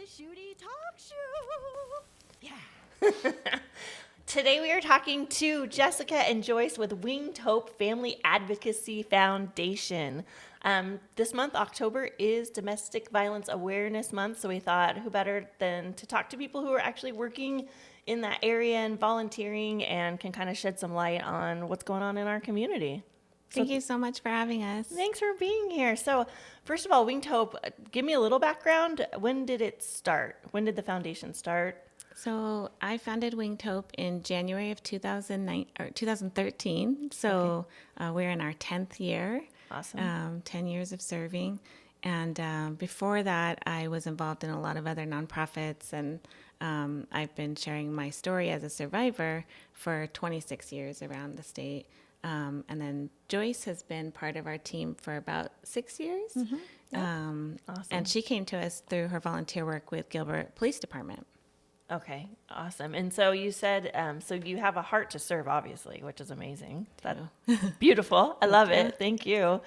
Schude Talk Show. Yeah. Today we are talking to Jessica and Joyce with Winged Hope Family Advocacy Foundation. This month, October, is Domestic Violence Awareness Month, so we thought who better than to talk to people who are actually working in that area and volunteering and can kind of shed some light on what's going on in our community. Thank you so much for having us. Thanks for being here. So, first of all, Winged Hope, give me a little background. When did it start? When did the foundation start? So I founded Winged Hope in January of 2013. So we're in our 10th year. Awesome. 10 years of serving. And before that, I was involved in a lot of other nonprofits. And I've been sharing my story as a survivor for 26 years around the state. And then Joyce has been part of our team for about 6 years. Mm-hmm. Yep. Awesome. Awesome. And she came to us through her volunteer work with Gilbert Police Department. Okay, awesome. And so you said, so you have a heart to serve, obviously, which is amazing. That's beautiful. I love it. Thank you.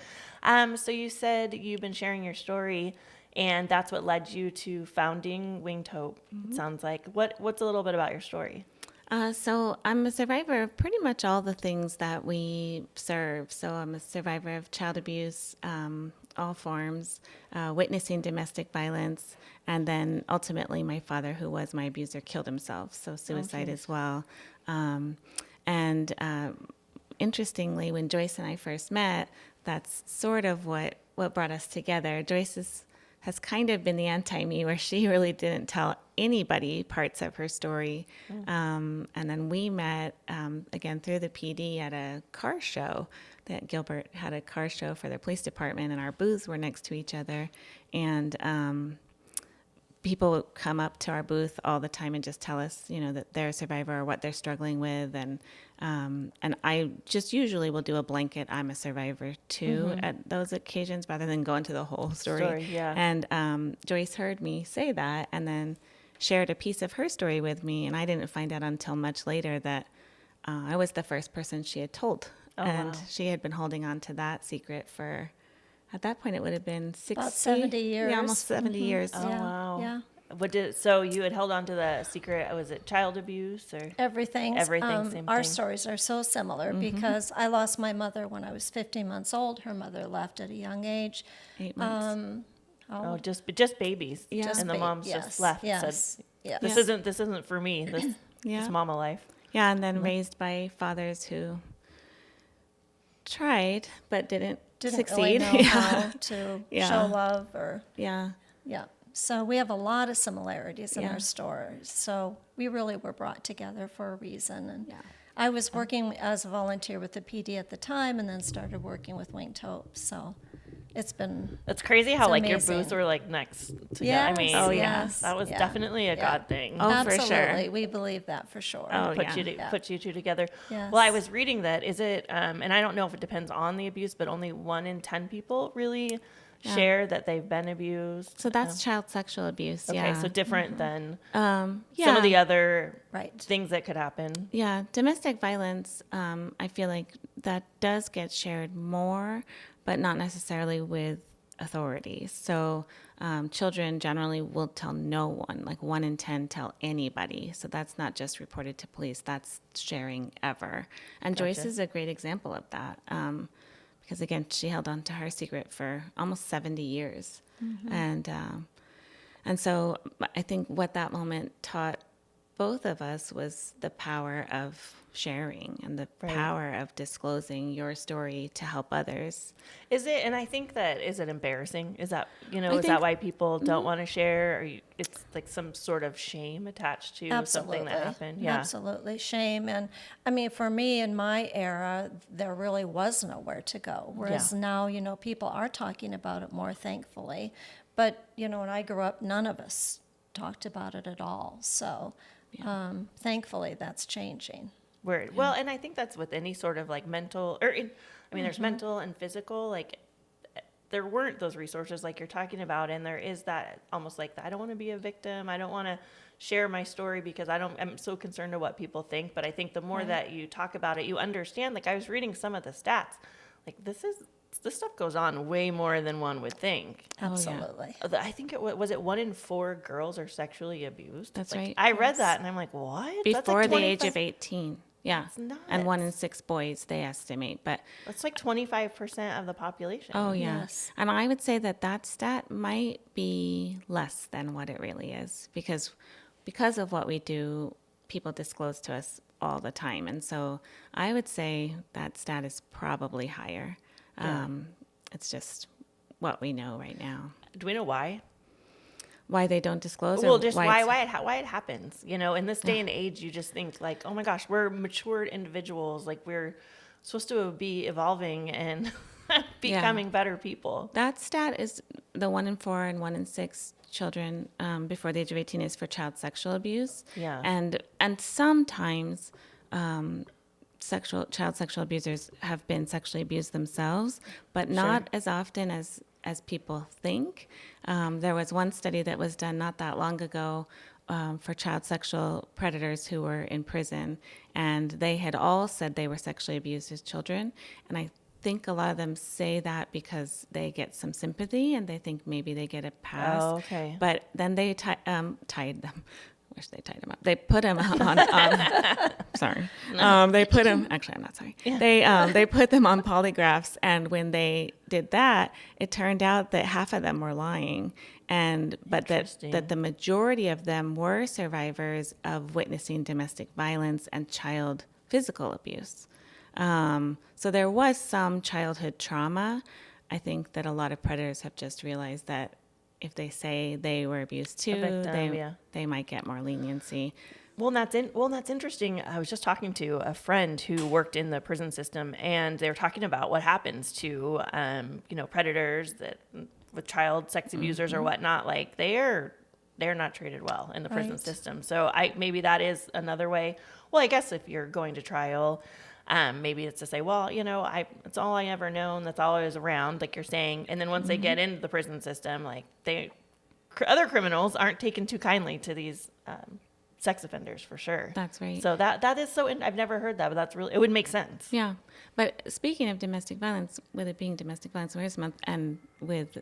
So you said you've been sharing your story, and that's what led you to founding Winged Hope. Mm-hmm. It sounds like. What's a little bit about your story? So I'm a survivor of pretty much all the things that we serve. So I'm a survivor of child abuse, all forms, witnessing domestic violence, and then ultimately my father, who was my abuser, killed himself. So suicide as well. Interestingly, when Joyce and I first met, that's sort of what brought us together. Joyce has kind of been the anti-me, where she really didn't tell anybody parts of her story. And then we met, again, through the PD at a car show. That Gilbert had a car show for their police department, and our booths were next to each other. And people would come up to our booth all the time and just tell us, that they're a survivor or what they're struggling with. And I just usually will do a blanket, I'm a survivor too, at those occasions, rather than go into the whole story. Yeah. And Joyce heard me say that and then shared a piece of her story with me. And I didn't find out until much later that I was the first person she had told. Oh, and wow. she had been holding on to that secret for, at that point, it would have been 60, about 70 years. Yeah, almost 70 years. Oh, wow. Yeah. So you had held on to the secret, was it child abuse or? Everything. Same Our thing. stories are so similar because I lost my mother when I was 15 months old. Her mother left at a young age. 8 months. Just babies. Yeah. And the moms just left. Said, Yes. this isn't for me. This mama life. Yeah, and then raised by fathers who tried but didn't succeed. Really know how to show love or Yeah. So we have a lot of similarities in our stories. So we really were brought together for a reason. And I was working as a volunteer with the PD at the time, and then started working with Winged Hope. So it's crazy how like amazing. your booths were like next together. Yes, I mean, yes, that was yeah. definitely a God thing. Oh, absolutely. for sure. We believe that for sure. Put you two together. Yes. Well, I was reading that. Is it? And I don't know if it depends on the abuse, but only 1 in 10 people really share that they've been abused. So that's child sexual abuse. Okay, so different than some some of the other Right. things that could happen. Yeah, domestic violence, I feel like that does get shared more, but not necessarily with authorities. So children generally will tell no one, like 1 in 10 tell anybody. So that's not just reported to police, that's sharing ever. And Gotcha. Joyce is a great example of that. Because again, she held on to her secret for almost 70 years. And so I think what that moment taught both of us was the power of sharing and the power of disclosing your story to help others. Is it? And I think that, is it embarrassing? Is that, I that why people don't want to share? Or it's like some sort of shame attached to something that happened? Yeah. Absolutely. Shame. And I mean, for me in my era, there really was nowhere to go. Whereas now, people are talking about it more, thankfully. But, when I grew up, none of us talked about it at all. So thankfully that's changing. Word. Well, and I think that's with any sort of like mental, there's mental and physical, like there weren't those resources like you're talking about. And there is that almost like, I don't want to be a victim. I don't want to share my story because I'm so concerned of what people think. But I think the more that you talk about it, you understand, like I was reading some of the stats, like this is this stuff goes on way more than one would think. Absolutely. I think it was it 1 in 4 girls are sexually abused. That's Like, right. I read Yes. that and I'm like, what? Before like the age 25 of 18. Yeah. That's And 1 in nuts. 6 boys, they estimate. But That's like 25% of the population. oh, yeah. Yes. And I would say that stat might be less than what it really is because of what we do, people disclose to us all the time. And so I would say that stat is probably higher. It's just what we know right now. Do we know why? Why they don't disclose? Well, or just it's- why it happens. You know, in this day and age, you just think like, oh my gosh, we're matured individuals. Like, we're supposed to be evolving and becoming better people. That stat is the 1 in 4 and 1 in 6 children before the age of 18 is for child sexual abuse. Yeah. And sometimes child sexual abusers have been sexually abused themselves, but not as often as people think. There was one study that was done not that long ago for child sexual predators who were in prison, and they had all said they were sexually abused as children. And I think a lot of them say that because they get some sympathy and they think maybe they get a pass. Oh, okay. But then they tied them. Wish they tied them up. They put them on sorry. They put them. Actually, I'm not sorry. They put them on polygraphs, and when they did that, it turned out that half of them were lying, but that the majority of them were survivors of witnessing domestic violence and child physical abuse. So there was some childhood trauma. I think that a lot of predators have just realized that if they say they were abused too, they might get more leniency. Well, that's interesting. I was just talking to a friend who worked in the prison system, and they were talking about what happens to, predators with child sex abusers or whatnot. Like, they're not treated well in the prison Right. system. So maybe that is another way. Well, I guess if you're going to trial, maybe it's to say, well, it's all I ever known. That's all I was around, like you're saying. And then once they get into the prison system, like other criminals aren't taken too kindly to these sex offenders for sure. That's right. So that is I've never heard that, but that's really, it would make sense. Yeah. But speaking of domestic violence, with it being Domestic Violence Awareness Month and with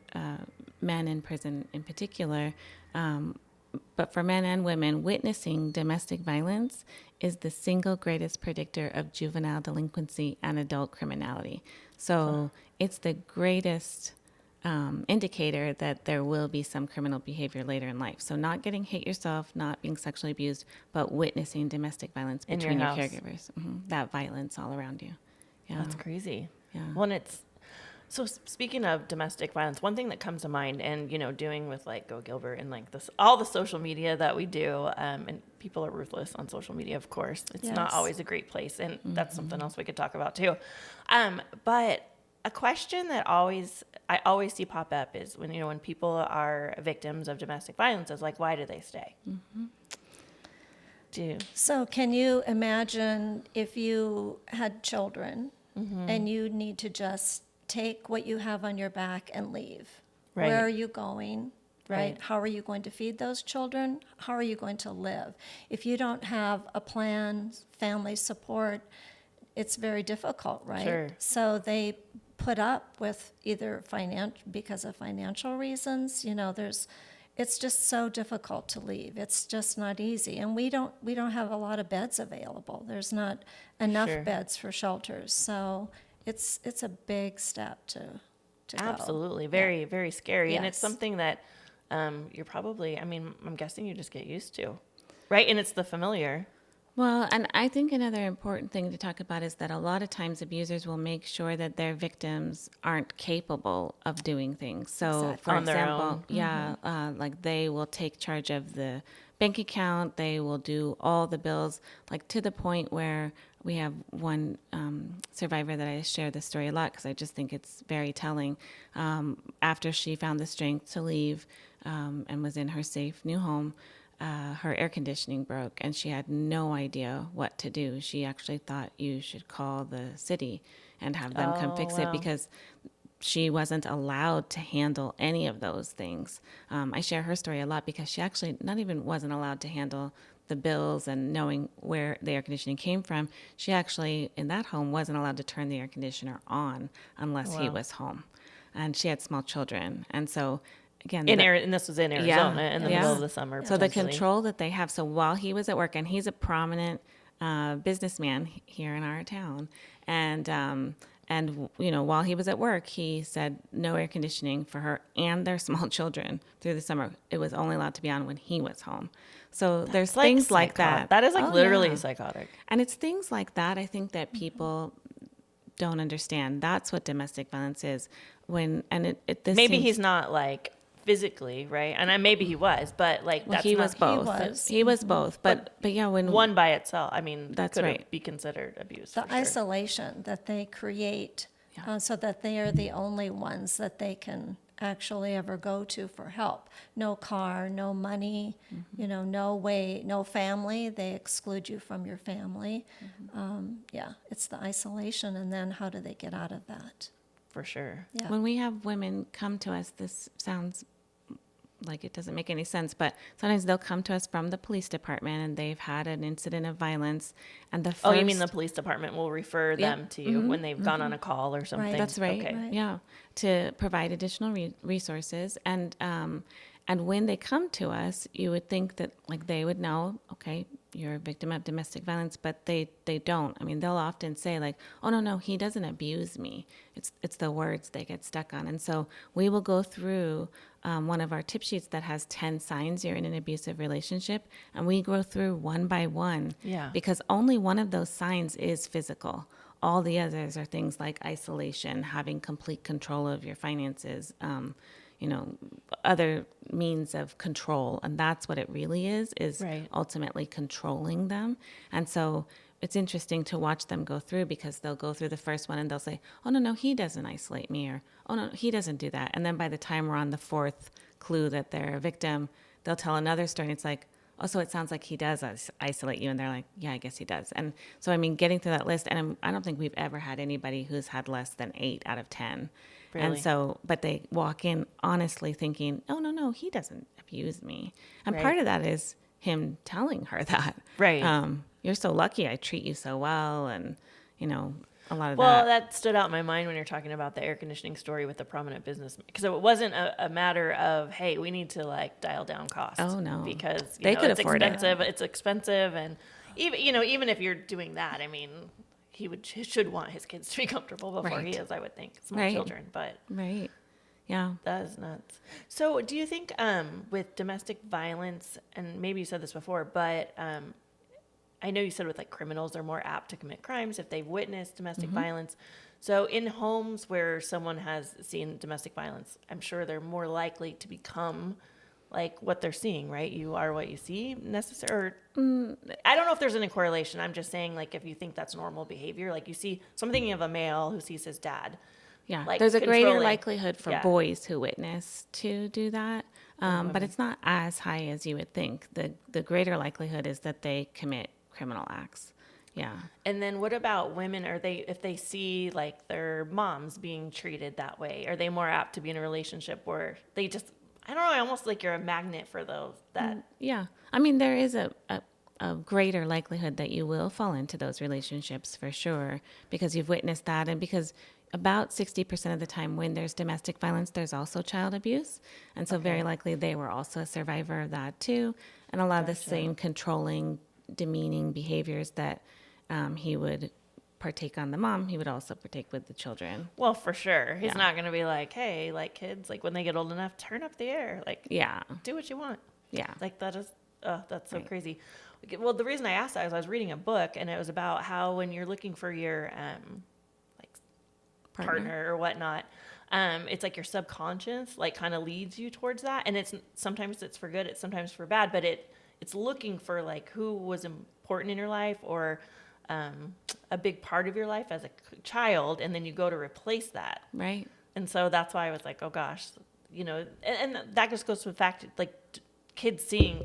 men in prison in particular, but for men and women, witnessing domestic violence is the single greatest predictor of juvenile delinquency and adult criminality. So it's the greatest indicator that there will be some criminal behavior later in life. So not getting hit yourself, not being sexually abused, but witnessing domestic violence In between your your house. caregivers. That violence all around you. Yeah. That's crazy. Yeah. Well, and so speaking of domestic violence, one thing that comes to mind, and doing with like Go Gilbert and like all the social media that we do, and people are ruthless on social media, of course. It's not Yes. always a great place, and that's something else we could talk about too. But a question that I always see pop up is when people are victims of domestic violence is like, why do they stay? So can you imagine if you had children and you need to just take what you have on your back and leave? Right. Where are you going? Right? Right. How are you going to feed those children? How are you going to live? If you don't have a plan, family support, it's very difficult, right? Sure. So they put up with either because of financial reasons, it's just so difficult to leave. It's just not easy. And we don't have a lot of beds available. There's not enough Sure. beds for shelters. So it's a big step to go. Absolutely. Very, very scary. And it's Yes. something that you're probably, I'm guessing you just get used to, right? And it's the familiar. Well, and I think another important thing to talk about is that a lot of times abusers will make sure that their victims aren't capable of doing things. So, Exactly. for On their example, own. like they will take charge of the bank account, they will do all the bills, like to the point where we have one survivor that I share this story a lot because I just think it's very telling. After she found the strength to leave and was in her safe new home, her air conditioning broke and she had no idea what to do. She actually thought you should call the city and have them come fix it because she wasn't allowed to handle any of those things. I share her story a lot because she actually not even wasn't allowed to handle the bills and knowing where the air conditioning came from, she actually, in that home, wasn't allowed to turn the air conditioner on unless he was home. And she had small children. And so, again, And this was in Arizona in the middle of the summer. So the potentially. control that they have. So while he was at work, and he's a prominent businessman here in our town, and while he was at work, he said no air conditioning for her and their small children through the summer. It was only allowed to be on when he was home. So there's things like that. That is literally psychotic. And it's things like that, I think, that people don't understand. That's what domestic violence is. Maybe he's not like physically, right? And maybe he was, but that's he was not, both. He was both. But yeah, when one by itself, I mean, that's could right. be considered abuse. The isolation that they create, so that they are the only ones that they can actually ever go to for help. No car, no money, no way, no family. They exclude you from your family. It's the isolation, and then how do they get out of that? For sure. Yeah. When we have women come to us, this sounds like it doesn't make any sense, but sometimes they'll come to us from the police department and they've had an incident of violence. And you mean the police department will refer them to you when they've gone on a call or something? Right. That's right. Okay. Right. Yeah, to provide additional resources. And when they come to us, you would think that they would know, okay, you're a victim of domestic violence, but they don't. I mean, they'll often say oh, no, he doesn't abuse me. It's the words they get stuck on. And so we will go through one of our tip sheets that has 10 signs you're in an abusive relationship, and we go through one by one. Yeah. Because only one of those signs is physical. All the others are things like isolation, having complete control of your finances, other means of control. And that's what it really is right. ultimately controlling them. And so it's interesting to watch them go through, because they'll go through the first one and they'll say, oh, no, he doesn't isolate me, or, oh, no, he doesn't do that. And then by the time we're on the fourth clue that they're a victim, they'll tell another story, and it's like, oh, so it sounds like he does isolate you. And they're like, yeah, I guess he does. And so, I mean, getting through that list, and I don't think we've ever had anybody who's had less than 8 out of 10. Really? And so, but they walk in honestly thinking, oh, no, he doesn't abuse me. And Right. part of that is him telling her that. Right. You're so lucky I treat you so well. And, a lot of Well, that. that stood out in my mind when you're talking about the air conditioning story with the prominent businessman, because it wasn't a matter of, hey, we need to dial down costs. Oh, no. Because They could it's afford it. expensive. It's expensive, and even if you're doing that, I mean, he should want his kids to be comfortable before he Right. is, I would think, small Right. children, but Right. Yeah. that is nuts. So do you think with domestic violence, and maybe you said this before, but I know you said with criminals, they're more apt to commit crimes if they've witnessed domestic violence. So in homes where someone has seen domestic violence, I'm sure they're more likely to become what they're seeing, right? You are what you see, necessary. I don't know if there's any correlation. I'm just saying, if you think that's normal behavior, you see, so I'm thinking of a male who sees his dad. Yeah. Like There's a greater controlling. likelihood for Yeah. boys who witness to do that. But it's not as high as you would think. The greater likelihood is that they commit criminal acts. Yeah. And then what about women? If they see their moms being treated that way, are they more apt to be in a relationship where they just, I don't know, almost like you're a magnet for those that. Yeah. I mean, there is a greater likelihood that you will fall into those relationships for sure, because you've witnessed that, and because about 60% of the time when there's domestic violence, there's also child abuse. And so very likely they were also a survivor of that too. And a lot of the same controlling, demeaning behaviors that he would partake on the mom, he would also partake with the children. Well, for sure. He's Yeah. not going to be like, hey, kids, when they get old enough, turn up the air. Yeah. Do what you want. Yeah. That is, that's so Right. crazy. Well, the reason I asked that is I was reading a book, and it was about how when you're looking for your, partner or whatnot, it's your subconscious, kind of leads you towards that. And sometimes it's for good, it's sometimes for bad, but it's looking for who was important in your life, or a big part of your life as a child, and then you go to replace that. Right. And so that's why I was like, oh gosh, and that just goes to the fact, kids seeing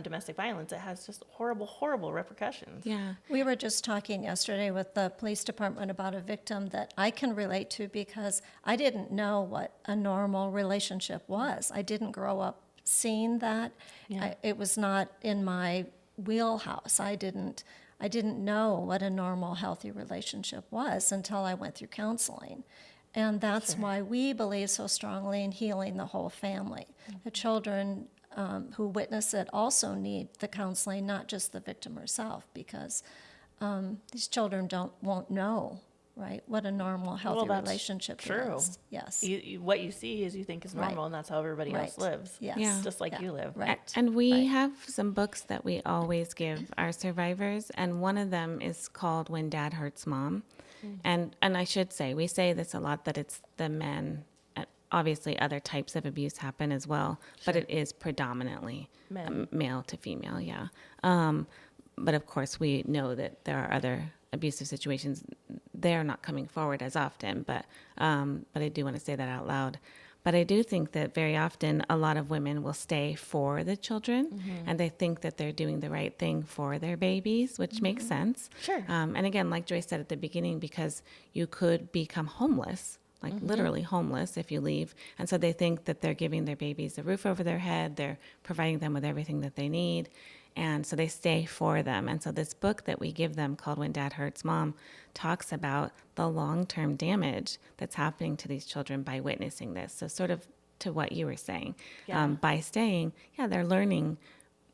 domestic violence, it has just horrible repercussions. Yeah. We were just talking yesterday with the police department about a victim that I can relate to, because I didn't know what a normal relationship was. I didn't grow up seen that. Yeah. It was not in my wheelhouse. I didn't know what a normal, healthy relationship was until I went through counseling. And that's why we believe so strongly in healing the whole family. The children who witness it also need the counseling, not just the victim herself, because these children won't know, right, what a normal, healthy that's relationship true. is. Yes. What you see is you think is normal, Right. and that's how everybody else Right. lives. Yes. Yeah. Just like Yeah. you live. Right. And we Right. have some books that we always give our survivors, and one of them is called When Dad Hurts Mom. And I should say, we say this a lot, that it's the men. Obviously, other types of abuse happen as well, but it is predominantly Men. male to female, yeah. But of course, we know that there are other abusive situations. They're not coming forward as often, but I do want to say that out loud. But I do think that very often a lot of women will stay for the children, and they think that they're doing the right thing for their babies, which makes sense. Sure. And again, like Joyce said at the beginning, because you could become homeless, like literally homeless if you leave. And so they think that they're giving their babies a roof over their head, they're providing them with everything that they need. And so they stay for them. And so this book that we give them called When Dad Hurts Mom talks about the long-term damage that's happening to these children by witnessing this. So sort of to what you were saying, by staying, they're learning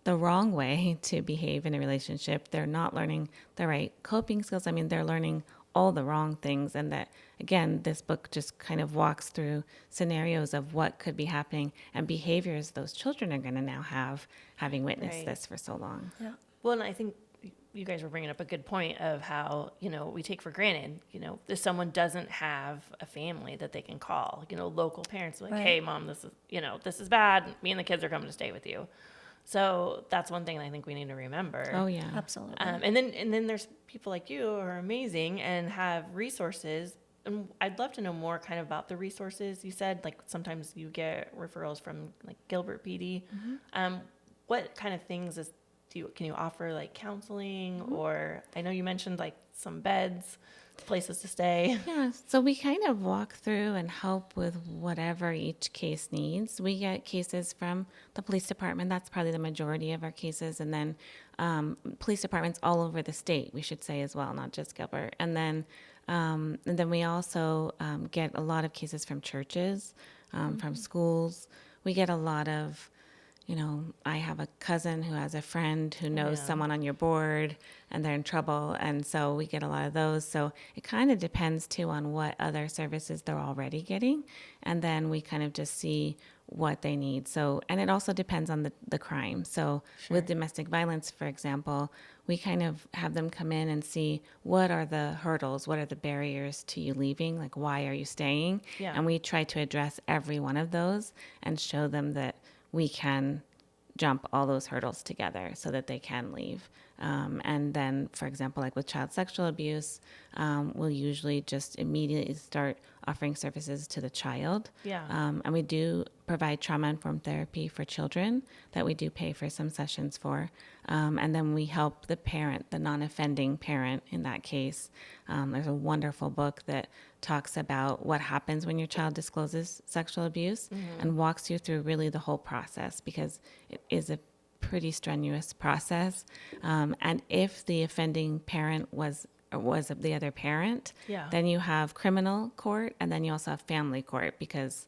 the wrong way to behave in a relationship. They're not learning the right coping skills. I mean, they're learning all the wrong things. And that, again, this book just kind of walks through scenarios of what could be happening and behaviors those children are going to now have, having witnessed Right. this for so long. Yeah. Well, and I think you guys were bringing up a good point of how, we take for granted, if someone doesn't have a family that they can call, local parents like, Right. hey, mom, this is bad. Me and the kids are coming to stay with you. So that's one thing I think we need to remember. Oh, yeah. Absolutely. And then there's people like you who are amazing and have resources. And I'd love to know more kind of about the resources. You said like sometimes you get referrals from like Gilbert PD. What kind of things can you offer, like counseling, or I know you mentioned like some beds, places to stay. Yeah, so we kind of walk through and help with whatever each case needs. We get cases from the police department. That's probably the majority of our cases. And then police departments all over the state, we should say as well, not just Gilbert. And then we also get a lot of cases from churches, from schools. We get a lot of, I have a cousin who has a friend who knows Yeah. someone on your board and they're in trouble. And so we get a lot of those. So it kind of depends too on what other services they're already getting. And then we kind of just see what they need. So, and it also depends on the crime. So with domestic violence, for example, we kind of have them come in and see what are the hurdles, what are the barriers to you leaving, like why are you staying? Yeah. And we try to address every one of those and show them that we can jump all those hurdles together so that they can leave. And then, for example, like with child sexual abuse, we'll usually just immediately start offering services to the child. Yeah. And we do provide trauma-informed therapy for children that we do pay for some sessions for. And then we help the parent, the non-offending parent in that case. There's a wonderful book that talks about what happens when your child discloses sexual abuse and walks you through really the whole process, because it is a pretty strenuous process. And if the offending parent was the other parent, Yeah. then you have criminal court, and then you also have family court, because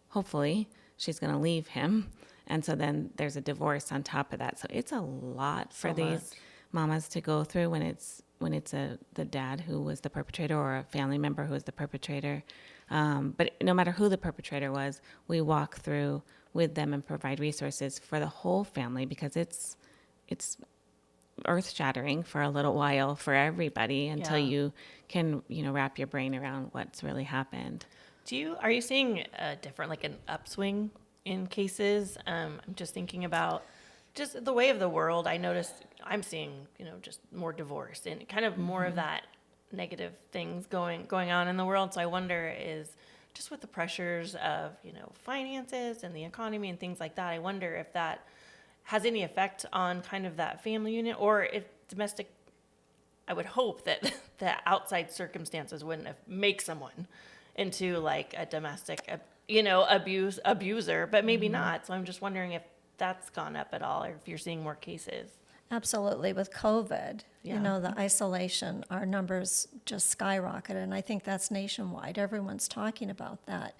hopefully she's going to leave him. And so then there's a divorce on top of that. So it's a lot for So these mamas to go through when it's the dad who was the perpetrator or a family member who was the perpetrator. But no matter who the perpetrator was, we walk through with them and provide resources for the whole family, because it's earth-shattering for a little while for everybody until Yeah. you can wrap your brain around what's really happened. Are you seeing a different, like an upswing in cases? I'm just thinking about just the way of the world. I noticed I'm seeing, just more divorce and kind of more of that negative things going on in the world. So I wonder, is just with the pressures of, finances and the economy and things like that, I wonder if that has any effect on kind of that family unit, or if domestic, I would hope that the outside circumstances wouldn't make someone into like a domestic, abuser, but maybe not. So I'm just wondering if that's gone up at all, or if you're seeing more cases. Absolutely. With COVID, Yeah. you know, the isolation, our numbers just skyrocketed. And I think that's nationwide. Everyone's talking about that.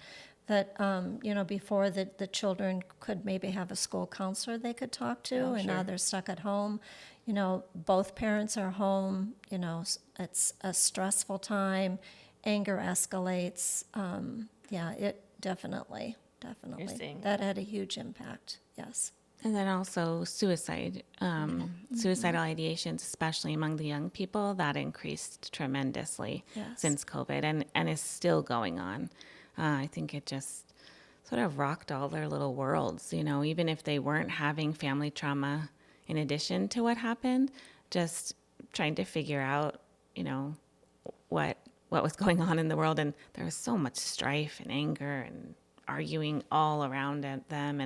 That, you know, before the children could maybe have a school counselor they could talk to, Oh, and now sure. they're stuck at home. You know, both parents are home. You know, it's a stressful time. Anger escalates. Yeah, it definitely. seeing That had a huge impact. Yes. And then also suicide, suicidal ideations, especially among the young people, that increased tremendously Yes. since COVID and is still going on. I think it just sort of rocked all their little worlds, you know, even if they weren't having family trauma in addition to what happened, just trying to figure out, you know, what was going on in the world. And there was so much strife and anger and arguing all around at them,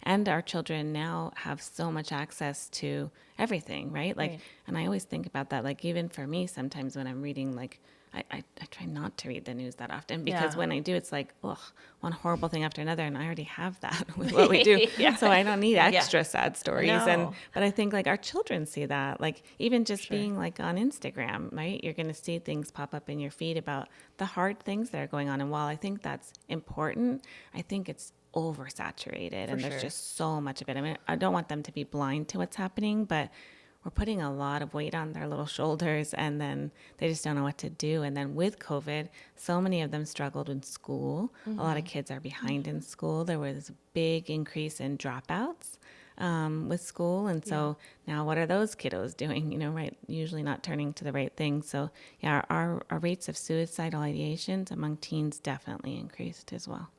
and our children now have so much access to everything, right? Like, Right. and I always think about that, like, even for me, sometimes when I'm reading, like, I try not to read the news that often, because Yeah. when I do, it's like, ugh, one horrible thing after another, and I already have that with what we do. Yeah. So I don't need Yeah. extra sad stories. No. But I think, like, our children see that, like, even just Sure. being, like, on Instagram, right? You're going to see things pop up in your feed about the hard things that are going on. And while I think that's important, I think it's oversaturated, and there's sure. just so much of it. I mean, I don't want them to be blind to what's happening, but we're putting a lot of weight on their little shoulders, and then they just don't know what to do. And then with COVID, so many of them struggled in school. A lot of kids are behind in school. There was a big increase in dropouts with school. And so now what are those kiddos doing? You know, right? Usually not turning to the right thing. So yeah, our rates of suicidal ideations among teens definitely increased as well.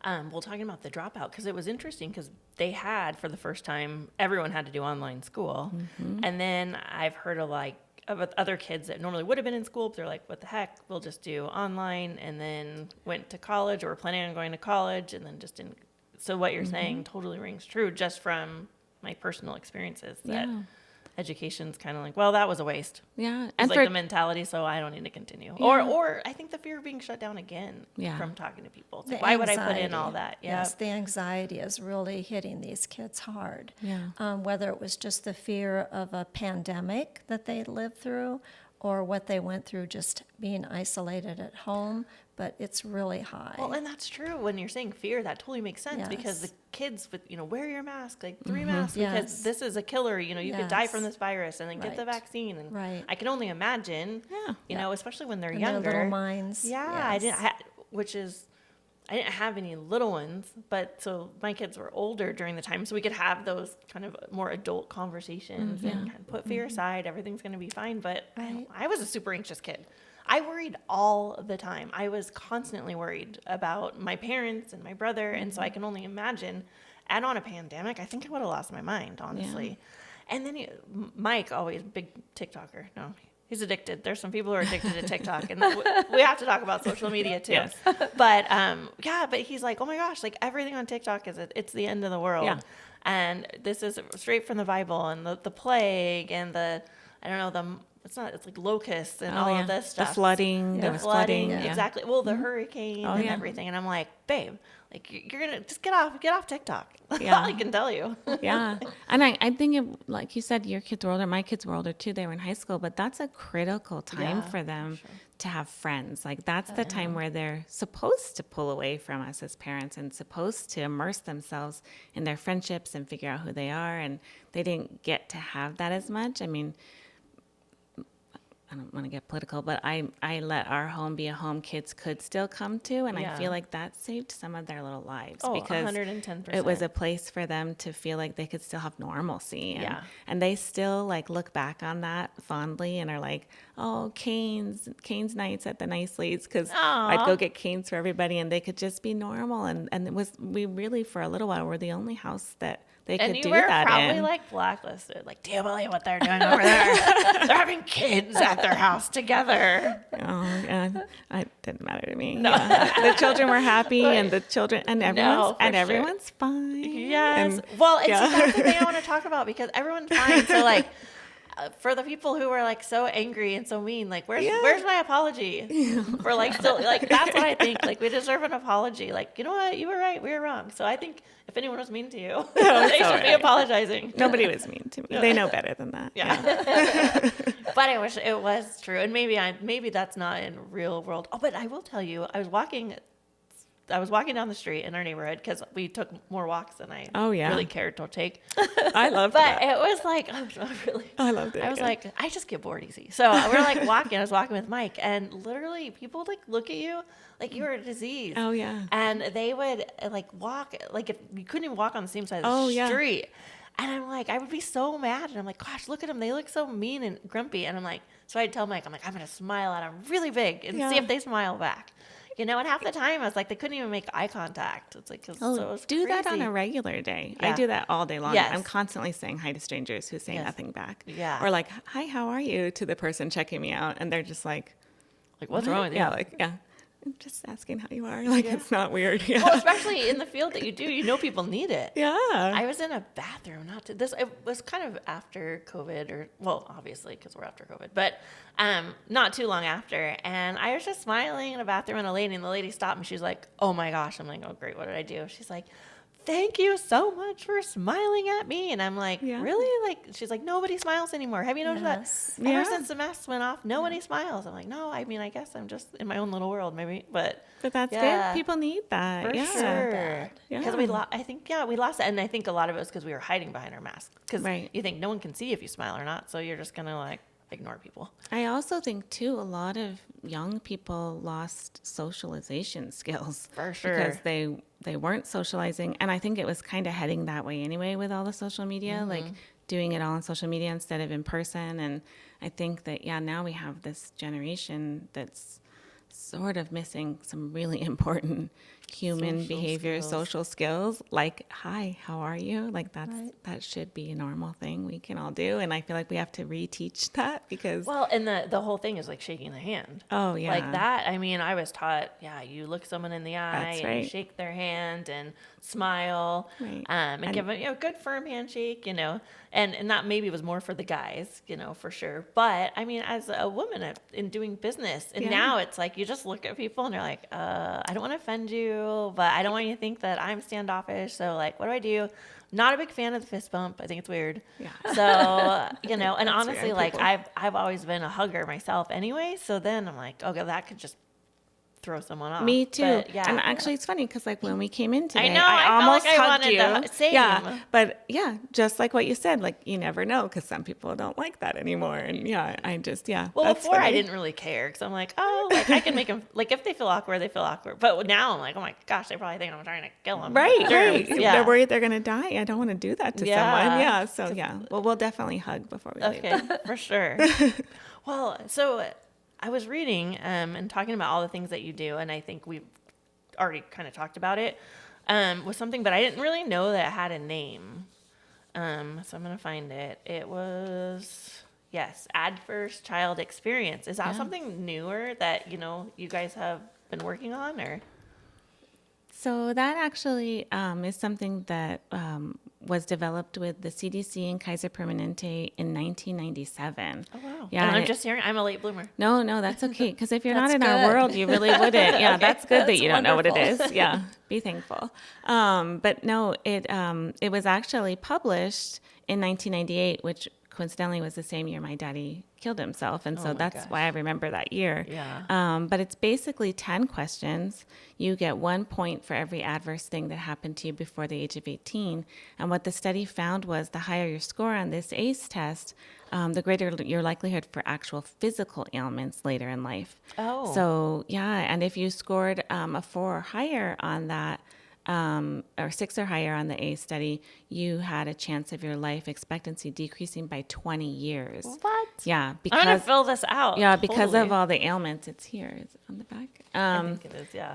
Well, talking about the dropout, because it was interesting, because they had, for the first time, everyone had to do online school. And then I've heard of other kids that normally would have been in school, but they're like, what the heck, we'll just do online, and then went to college, or were planning on going to college, and then just didn't. So what you're saying totally rings true, just from my personal experiences, that education's kind of like, well, that was a waste. Yeah. It's And like for the mentality, so I don't need to continue. Yeah. Or I think the fear of being shut down again Yeah. from talking to people. It's The like, why would I put in anxiety. all that? Yeah. Yes, the anxiety is really hitting these kids hard. Yeah. Whether it was just the fear of a pandemic that they lived through, or what they went through just being isolated at home, but it's really high. Well, and that's true. When you're saying fear, that totally makes sense, because the Yes. kids with, wear your mask, like 3 masks, Yes. because this is a killer. You could die from Yes. this virus, and then get the Right. vaccine. And Right. I can only imagine, Yeah. especially when they're In younger. their little minds. Yeah, Yes. I didn't have any little ones, but so my kids were older during the time, so we could have those kind of more adult conversations and kind of put fear aside. Everything's going to be fine. But Right. I was a super anxious kid. I worried all the time. I was constantly worried about my parents and my brother, and so I can only imagine. Add on a pandemic, I think I would have lost my mind, honestly. And then Mike, always big TikToker. No, he's addicted. There's some people who are addicted to TikTok, and we have to talk about social media too. Yes. But but he's like, oh my gosh, like everything on TikTok it's the end of the world. Yeah. And this is straight from the Bible, and the plague, and it's like locusts and all of this stuff. The flooding. There The was flooding, flooding. Yeah. exactly. Well, the hurricane and yeah. everything. And I'm like, babe, like you're gonna just get off TikTok. That's Yeah. all I can tell you. Yeah. And I think, like you said, your kids were older. My kids were older too. They were in high school. But that's a critical time Yeah, for them to have friends. Like, that's the time where they're supposed to pull away from us as parents and supposed to immerse themselves in their friendships and figure out who they are. And they didn't get to have that as much. I mean, I don't want to get political, but I let our home be a home kids could still come to, and I Yeah. feel like that saved some of their little lives, Oh, because 110%. it was a place for them to feel like they could still have normalcy, and, Yeah. and they still like look back on that fondly and are like, oh, canes nights at the nice leads, because I'd go get canes for everybody, and they could just be normal, and we really for a little while were the only house that they And could you do were that probably in. like blacklisted. Like, do you believe what they're doing over there? They're having kids at their house together. Oh, and it didn't matter to me. No. Yeah. The children were happy, and everyone's fine. Yes. And, Well, that's the thing I want to talk about, because everyone's fine. So like, for the people who were like so angry and so mean, like Yeah. where's my apology for like still like that's what I think. Like we deserve an apology. Like you know what, you were right, we were wrong. So I think if anyone was mean to you, they all should be right. apologizing. Nobody was mean to me. They know better than that. Yeah. But I wish it was true, and maybe that's not in real world. Oh, but I will tell you, I was walking down the street in our neighborhood because we took more walks than I really cared to take. I loved But that. it was like, I was not really. I loved it. I was like, I just get bored easy. So we're like walking. I was walking with Mike, and literally people like look at you like you were a disease. Oh, yeah. And they would like walk like if you couldn't even walk on the same side of the street. And I'm like, I would be so mad. And I'm like, gosh, look at them. They look so mean and grumpy. And I'm like, so I'd tell Mike, I'm like, I'm going to smile at them really big and see if they smile back. You know, and half the time I was like, they couldn't even make eye contact. It's like, so it was do that crazy. on a regular day. Yeah. I do that all day long. Yes. I'm constantly saying hi to strangers who say nothing back. Yeah. Or like, hi, how are you, to the person checking me out. And they're just like, what's wrong with you? Yeah, like, yeah. I'm just asking how you are. Like, it's not weird. Yeah. Well, especially in the field that you do, you know people need it. Yeah. I was in a bathroom, it was kind of after COVID, or, well, obviously, because we're after COVID, but not too long after. And I was just smiling in a bathroom, and the lady stopped me. She's like, oh my gosh. I'm like, oh, great. What did I do? She's like, thank you so much for smiling at me. And I'm like, really? Like, she's like, nobody smiles anymore. Have you noticed that? Ever since the masks went off, nobody smiles. I'm like, no, I mean, I guess I'm just in my own little world, maybe. But that's good. People need that. For sure. Because we lost it. And I think a lot of it was because we were hiding behind our masks. Because you think no one can see if you smile or not. So you're just going to like ignore people. I also think too, a lot of young people lost socialization skills. For sure. Because they weren't socializing. And I think it was kind of heading that way anyway with all the social media, like doing it all on social media instead of in person. And I think that, now we have this generation that's sort of missing some really important human behavior, social skills, like, hi, how are you? Like that should be a normal thing we can all do. And I feel like we have to reteach that because... Well, and the whole thing is like shaking the hand. Oh, yeah. Like that, I mean, I was taught, you look someone in the eye and shake their hand and smile and give them, a good firm handshake, and that maybe was more for the guys, for sure. But I mean, as a woman in doing business, and now it's like, you just look at people and you're like, I don't want to offend you, but I don't want you to think that I'm standoffish. So like, what do I do? Not a big fan of the fist bump. I think it's weird. Yeah. So, and honestly, like I've always been a hugger myself anyway. So then I'm like, okay, that could just throw someone off. Me too. But, and actually, it's funny because like when we came in today, I almost felt like hugged you. I wanted to, same. Yeah, but just like what you said, like you never know because some people don't like that anymore. And I just Well, before I didn't really care because I'm like, oh, like I can make them like if they feel awkward, they feel awkward. But now I'm like, oh my gosh, they probably think I'm trying to kill them. Right. Yeah. They're worried they're gonna die. I don't want to do that to someone. Yeah. So Well, we'll definitely hug before we leave. Okay, for sure. Well, so I was reading and talking about all the things that you do, and I think we've already kind of talked about it, was something, but I didn't really know that it had a name. So I'm going to find it. It was, Adverse Child Experience. Is that something newer that, you guys have been working on, or? So that actually is something that was developed with the CDC and Kaiser Permanente in 1997. Oh, wow. Yeah, and I'm just hearing, I'm a late bloomer. No, that's okay. Because if you're not in good. our world, you really wouldn't. Yeah, that's good that you don't know what it wonderful. is. Yeah, be thankful. But no, it was actually published in 1998, which coincidentally was the same year my daddy killed himself. And so that's why I remember that year. Yeah. But it's basically 10 questions. You get 1 point for every adverse thing that happened to you before the age of 18. And what the study found was the higher your score on this ACE test, the greater your likelihood for actual physical ailments later in life. Oh. So, and if you scored a 4 or higher on that, or 6 or higher on the ACE study, you had a chance of your life expectancy decreasing by 20 years. What? Yeah, because I'm going to fill this out. because totally. of all the ailments. It's here. It's on the back. I think it is, yeah.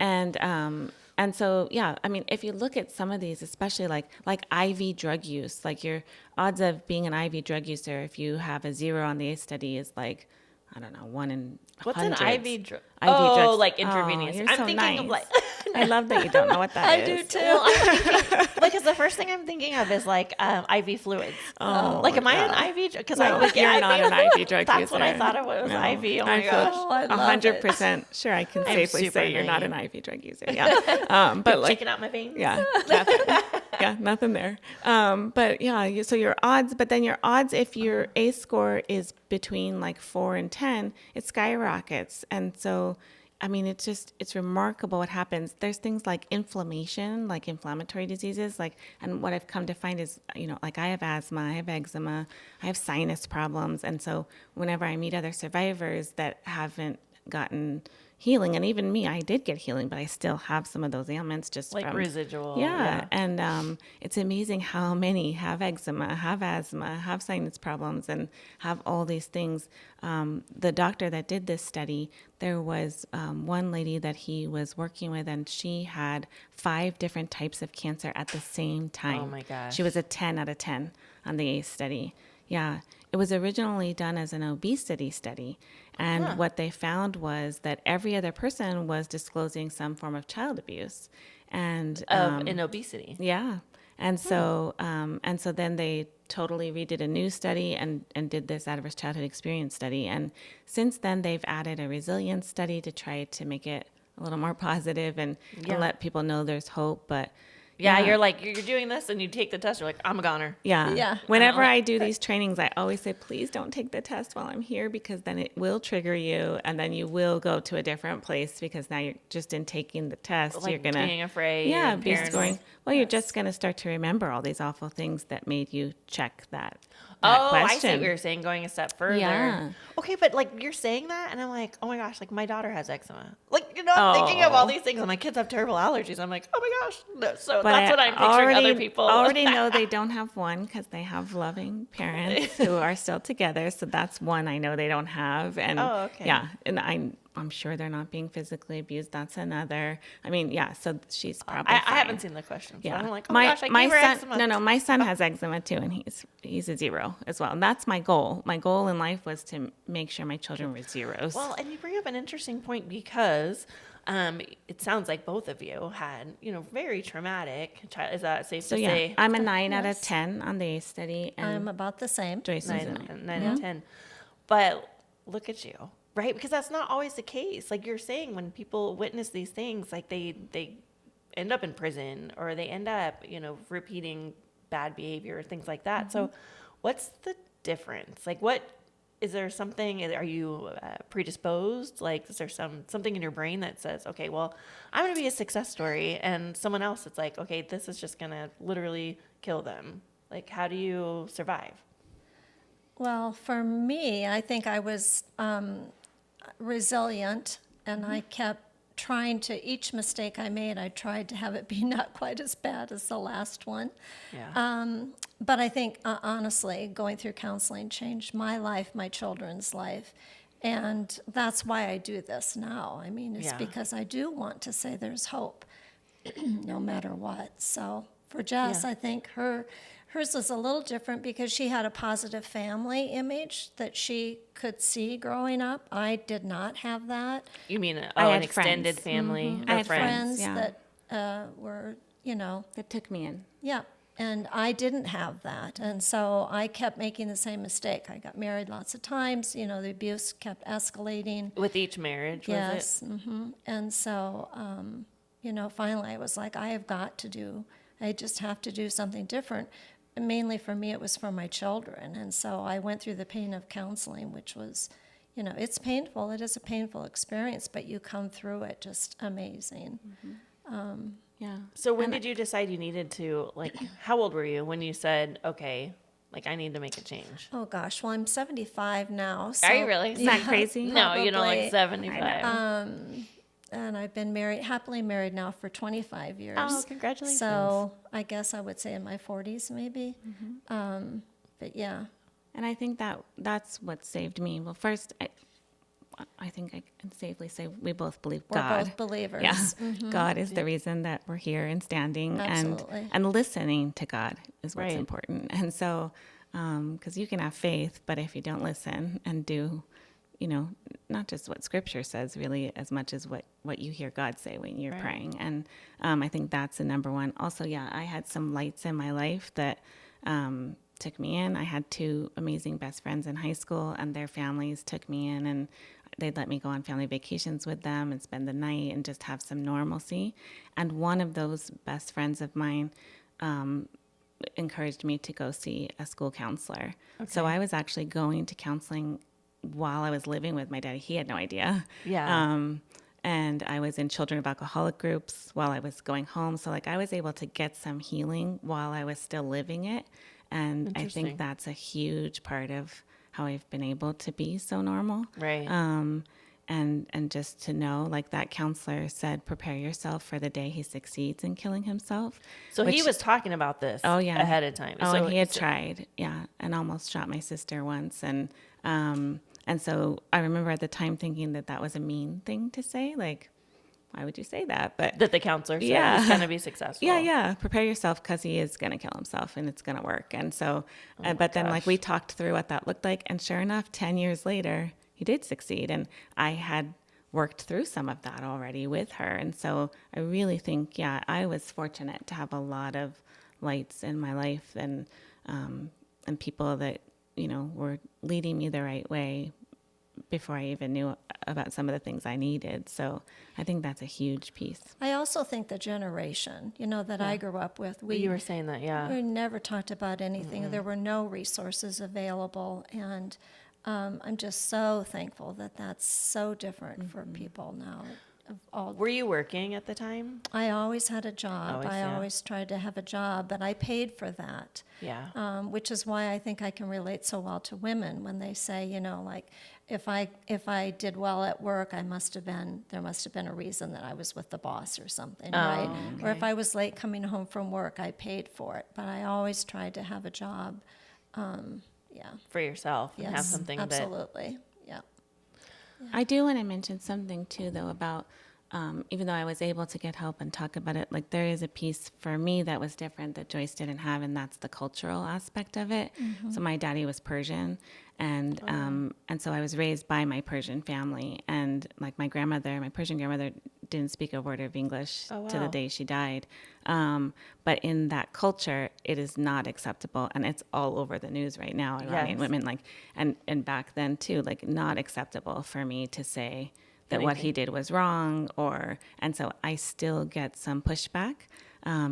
And so, I mean, if you look at some of these, especially like IV drug use, like your odds of being an IV drug user, if you have a 0 on the ACE study, is like I don't know, 1 in What's hundreds. an IV drug? IV Oh, drugs. like intravenous. You're I'm so thinking of nice. like. I love that you don't know what that I is. do too. Well, I'm thinking, because the first thing I'm thinking of is like IV fluids. Oh, Like, am I yeah. an IV? Because No, I was you're not an IV drug That's user. what I thought it was. No. IV. Oh I my feel gosh. Oh, I love it. 100% sure I can I'm safely super say you're not an naive. IV drug user. Yeah. But like, Checking out my veins. yeah, nothing. Yeah, nothing there. But yeah, so your odds, but then your odds, if your ACE score is between like 4 and 10, it skyrockets. And so, I mean, it's remarkable what happens. There's things like inflammation, like inflammatory diseases, and what I've come to find is, like I have asthma, I have eczema, I have sinus problems. And so whenever I meet other survivors that haven't gotten healing, and even me, I did get healing, but I still have some of those ailments just Like from residual. Yeah, and it's amazing how many have eczema, have asthma, have sinus problems, and have all these things. The doctor that did this study, there was one lady that he was working with, and she had 5 different types of cancer at the same time. Oh my gosh. She was a 10 out of 10 on the ACE study. Yeah, it was originally done as an obesity study. And what they found was that every other person was disclosing some form of child abuse. And In obesity. yeah. And so then they totally redid a new study and did this adverse childhood experience study. And since then, they've added a resilience study to try to make it a little more positive and let people know there's hope. But Yeah, you're like, you're doing this and you take the test. You're like, I'm a goner. yeah. Yeah. Whenever I do these trainings, I always say, please don't take the test while I'm here, because then it will trigger you, and then you will go to a different place, because now you're just in taking the test. Like you're gonna being afraid. Yeah, and be paranoid. going. Well, you're just gonna start to remember all these awful things that made you check that Oh, question. I see what you're saying, going a step further. Yeah. Okay, but like you're saying that, and I'm like, oh my gosh, like my daughter has eczema. Like, I'm thinking of all these things, and my kids have terrible allergies. I'm like, oh my gosh. No, so But that's what I'm picturing other people. I already know they don't have one, because they have loving parents who are still together. So that's one I know they don't have. And Oh, okay. yeah, and I'm sure they're not being physically abused. That's another. I mean, yeah. So she's probably. I fine. haven't seen the question. So Yeah, I'm like, oh my gosh, I my gave her son. eczema. No, my son has eczema too, and he's a 0 as well. And that's my goal. My goal in life was to make sure my children were 0s. Well, and you bring up an interesting point, because it sounds like both of you had, very traumatic. Is that safe so to yeah, say? I'm a 9 out of Yes. 10 on the ACE study, and I'm about the same. Joyce is a 9. 9 and 10. But look at you, right? Because that's not always the case. Like you're saying, when people witness these things, like they end up in prison, or they end up, repeating bad behavior, things like that. So what's the difference? Like, is there something, are you predisposed? Like, is there something in your brain that says, okay, well, I'm going to be a success story, and someone else, it's like, okay, this is just going to literally kill them. Like, how do you survive? Well, for me, I think I was resilient, and I kept trying to, each mistake I made, I tried to have it be not quite as bad as the last one. Yeah. But I think, honestly, going through counseling changed my life, my children's life. And that's why I do this now. I mean, it's Yeah. because I do want to say there's hope, no matter what. So for Jess, Yeah. I think hers is a little different, because she had a positive family image that she could see growing up. I did not have that. You mean I an had extended friends. family? I or had friends? friends. yeah. That were, That took me in. yeah, and I didn't have that. And so I kept making the same mistake. I got married lots of times. The abuse kept escalating. With each marriage, was Yes. And so, finally I was like, I just have to do something different. And mainly for me, it was for my children. And so I went through the pain of counseling, which was, it's painful. It is a painful experience, but you come through it just amazing. Yeah. So when did you decide you needed to, like, how old were you when you said, okay, like, I need to make a change? Oh gosh, well, I'm 75 now. So, Are you really? Isn't that crazy? No, you know, like Probably. 75. And I've been happily married now for 25 years. Oh, congratulations. So I guess I would say in my 40s maybe. But yeah. And I think that's what saved me. Well, first, I think I can safely say we both believe We're God. both believers. Yeah, God is the reason that we're here and standing, Absolutely. and listening to God is what's Right. important. And so, because you can have faith, but if you don't listen and do, not just what scripture says really as much as what you hear God say when you're Right. praying. And I think that's the number one. Also, yeah, I had some lights in my life that took me in. I had two amazing best friends in high school, and their families took me in, and they'd let me go on family vacations with them and spend the night and just have some normalcy. And one of those best friends of mine encouraged me to go see a school counselor. So Okay. I was actually going to counseling while I was living with my daddy. He had no idea. Yeah. And I was in children of alcoholic groups while I was going home. So like I was able to get some healing while I was still living it. And I Interesting. think that's a huge part of how I've been able to be so normal. Right. And just to know, like that counselor said, prepare yourself for the day he succeeds in killing himself. So he which- was talking about this Oh, yeah. ahead of time. Oh, so, and he had tried, yeah, and almost shot my sister once. And so I remember at the time thinking that was a mean thing to say. Like, why would you say that? But that the counselor said Yeah. was going to be successful. yeah, prepare yourself because he is going to kill himself and it's going to work. And so, but then like gosh. we talked through what that looked like. And sure enough, 10 years later, he did succeed. And I had worked through some of that already with her. And so I really think, yeah, I was fortunate to have a lot of lights in my life and people that, were leading me the right way before I even knew about some of the things I needed. So I think that's a huge piece. I also think the generation, that I grew up with, You were saying that, yeah. we never talked about anything. There were no resources available, and I'm just so thankful that that's so different for people now. Were you working at the time? I always had a job. Always, I yeah. always tried to have a job, but I paid for that. Yeah. Which is why I think I can relate so well to women when they say, like, if I did well at work, there must have been a reason that I was with the boss or something, right? Or if okay. I was late coming home from work, I paid for it. But I always tried to have a job. Yeah. For yourself and have Yes. something that Absolutely. Yeah. I do want to mention something too, though, about even though I was able to get help and talk about it, like there is a piece for me that was different that Joyce didn't have, and that's the cultural aspect of it. So my daddy was Persian, and so I was raised by my Persian family, and like my Persian grandmother didn't speak a word of English Oh, to the wow. day she died. But in that culture, it is not acceptable, and it's all over the news right now. Iranian Yes. women, like, and back then too, like not acceptable for me to say that what he Anything. did was wrong, and so I still get some pushback.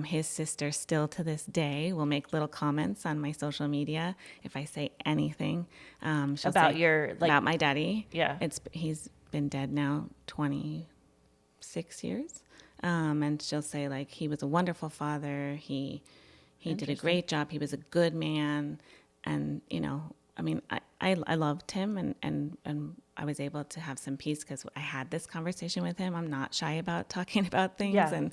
His sister still to this day will make little comments on my social media if I say anything. She'll About say, your, like- about my daddy. Yeah. He's been dead now 26 years. And she'll say like, he was a wonderful father. He did a great job. He was a good man. And, I mean, I loved him and I was able to have some peace because I had this conversation with him. I'm not shy about talking about things. Yeah.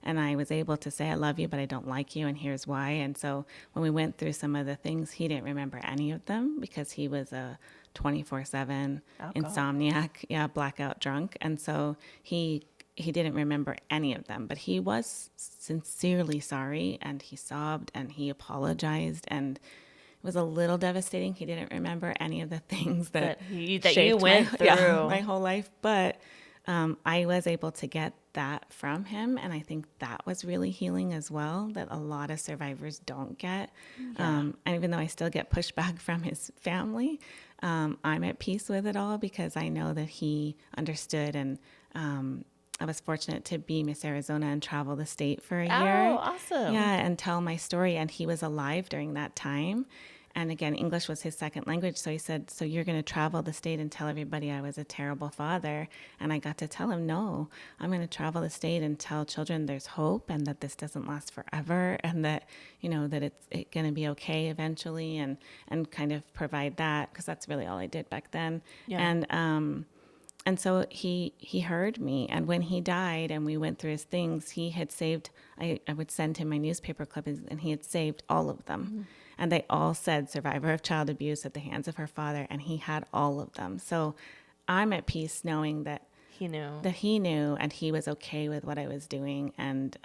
And I was able to say, I love you, but I don't like you. And here's why. And so when we went through some of the things, he didn't remember any of them because he was a 24/7 insomniac, blackout drunk. And so he didn't remember any of them, but he was sincerely sorry and he sobbed and he apologized, and it was a little devastating. He didn't remember any of the things that you shaped went through. my whole life, but I was able to get that from him, and I think that was really healing as well, that a lot of survivors don't get. And even though I still get pushback from his family, I'm at peace with it all because I know that he understood, and I was fortunate to be Miss Arizona and travel the state for a year. Oh, awesome. Yeah, and tell my story. And he was alive during that time. And again, English was his second language. So he said, so you're going to travel the state and tell everybody I was a terrible father. And I got to tell him, no, I'm going to travel the state and tell children there's hope and that this doesn't last forever and that, that it's going to be okay eventually, and kind of provide that, because that's really all I did back then. Yeah. And so he heard me. And when he died and we went through his things, he had saved, I would send him my newspaper clippings, and he had saved all of them. Mm-hmm. And they all said survivor of child abuse at the hands of her father. And he had all of them. So I'm at peace knowing that he knew and he was okay with what I was doing. And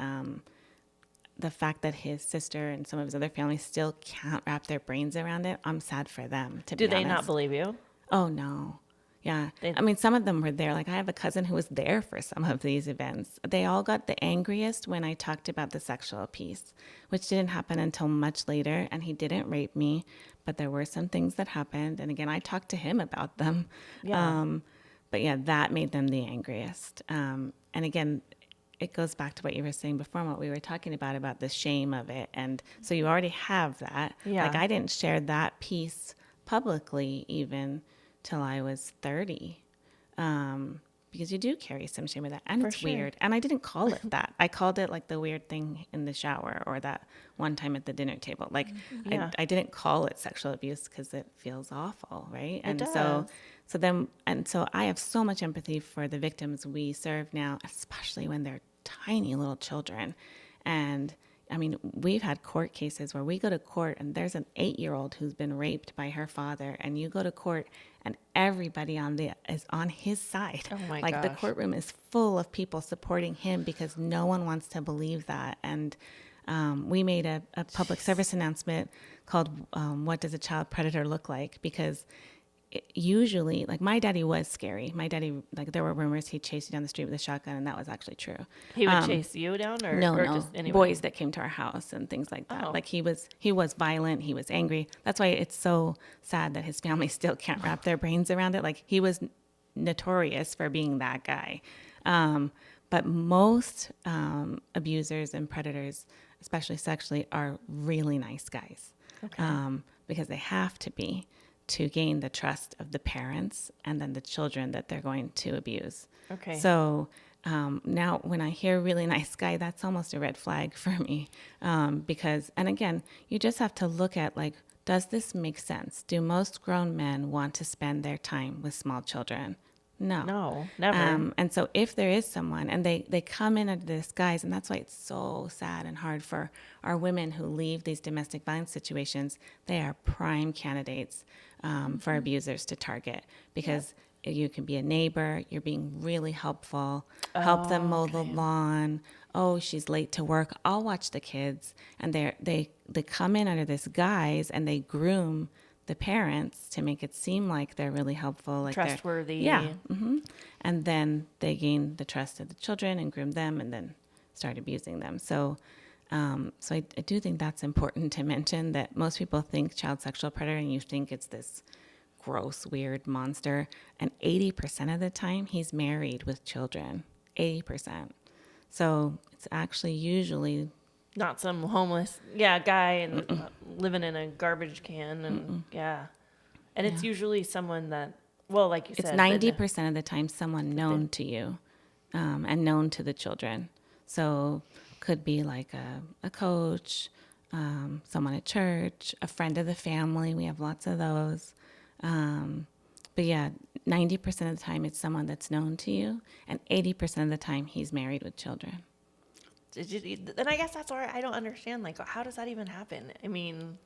the fact that his sister and some of his other family still can't wrap their brains around it, I'm sad for them, to be honest. Do they not believe you? Oh, no. Yeah. They- I mean, some of them were there. Like, I have a cousin who was there for some of these events. They all got the angriest when I talked about the sexual piece, which didn't happen until much later. And he didn't rape me, but there were some things that happened. And again, I talked to him about them. Yeah. But yeah, that made them the angriest. And again, it goes back to what you were saying before and what we were talking about the shame of it. And so you already have that. Yeah. Like, I didn't share that piece publicly even till I was 30. Because you do carry some shame with that. And For it's sure. weird. And I didn't call it that. I called it like the weird thing in the shower or that one time at the dinner table. Like, Yeah. I didn't call it sexual abuse because it feels awful, right? And does. so I have so much empathy for the victims we serve now, especially when they're tiny little children. And I mean, we've had court cases where we go to court and there's an 8-year-old who's been raped by her father, and you go to court and everybody is on his side. Oh my Like, the gosh. courtroom is full of people supporting him because no one wants to believe that. And we made a public service announcement called "What Does a Child Predator Look Like?" Because usually, like, my daddy was scary. My daddy, like, there were rumors he chased you down the street with a shotgun, and that was actually true. He would chase you down, or No, just anyway? boys that came to our house and things like that. Oh. Like, he was violent. He was angry. That's why it's so sad that his family still can't wrap their brains around it. Like, he was notorious for being that guy. But most abusers and predators, especially sexually, are really nice guys. Okay. Because they have to be to gain the trust of the parents and then the children that they're going to abuse. Okay. So now when I hear really nice guy, that's almost a red flag for me. Because, and again, you just have to look at, like, does this make sense? Do most grown men want to spend their time with small children? No, never. And so if there is someone and they come in under this guise, and that's why it's so sad and hard for our women who leave these domestic violence situations, they are prime candidates for abusers to target, because you can be a neighbor, you're being really helpful, help them mow the lawn. Oh, she's late to work, I'll watch the kids. And they come in under this guise and they groom the parents to make it seem like they're really helpful, like Trustworthy. Yeah. And then they gain the trust of the children and groom them and then start abusing them. So I do think that's important to mention, that most people think child sexual predator and you think it's this gross, weird monster. And 80% of the time he's married with children, 80%. So it's actually usually Not some homeless guy and living in a garbage can, and and it's usually someone that, well, like you it's said, 90% of the time someone known to you and known to the children. So could be like a coach, someone at church, a friend of the family. We have lots of those. But yeah, 90% of the time it's someone that's known to you, and 80% of the time he's married with children. then I guess that's where I don't understand. Like, how does that even happen? I mean,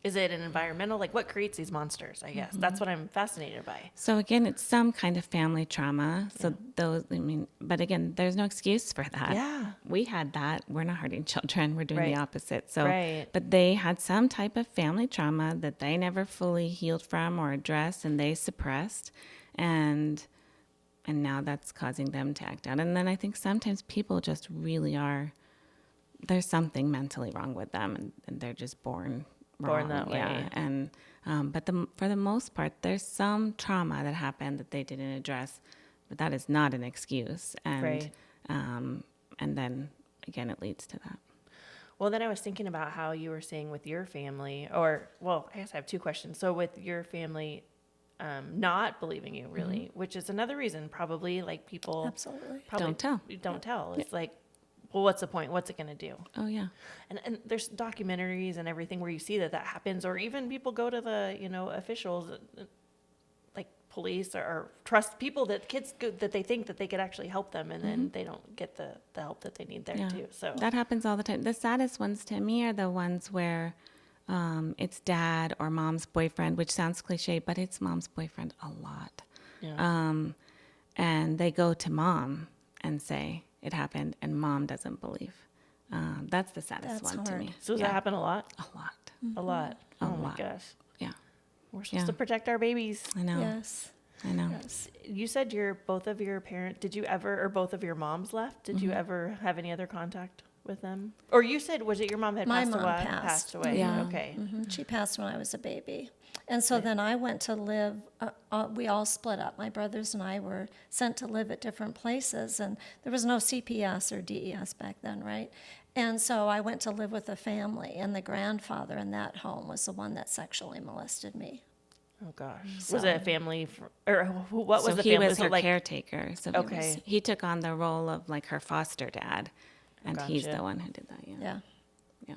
is it an environmental? Like, what creates these monsters? I guess that's what I'm fascinated by. So again, it's some kind of family trauma. So but again, there's no excuse for that. Yeah. We had that. We're not hurting children. We're doing Right. the opposite. So, Right. but they had some type of family trauma that they never fully healed from or addressed, and they suppressed, and now that's causing them to act out. And then I think sometimes people just really there's something mentally wrong with them, and they're just born wrong. That way. Yeah. And but for the most part, there's some trauma that happened that they didn't address, but that is not an excuse. And Right. And then again, it leads to that. Well, then I was thinking about how you were saying with your family, I guess I have two questions. So with your family not believing you, really, which is another reason probably, like, people Absolutely. probably Don't tell. It's like, well, what's the point? What's it going to do? Oh yeah. And there's documentaries and everything where you see that happens, or even people go to the, officials, like police, or trust people that that they think that they could actually help them, and then they don't get the help that they need there too. So that happens all the time. The saddest ones to me are the ones where it's dad or mom's boyfriend, which sounds cliche, but it's mom's boyfriend a lot. yeah. And they go to mom and say it happened, and mom doesn't believe. That's the saddest That's one to hard. me. So does that happen a lot? A lot. A lot. A Oh my lot. gosh. Yeah. We're supposed Yeah. to protect our babies. I know. Yes. I know. Yes. You said both of your parents, did you ever, or both of your moms left? Did you ever have any other contact with them? Or you said, was it your mom had My passed mom away? passed. Away. Yeah. Okay. She passed when I was a baby. And so then I went to live, we all split up. My brothers and I were sent to live at different places, and there was no CPS or DES back then, right? And so I went to live with a family, and the grandfather in that home was the one that sexually molested me. Oh gosh. Was it a family, what was So the he family? was her caretaker. So Okay. he took on the role of like her foster dad, and he's Gotcha. the one who did that. Yeah. Yeah. Yeah.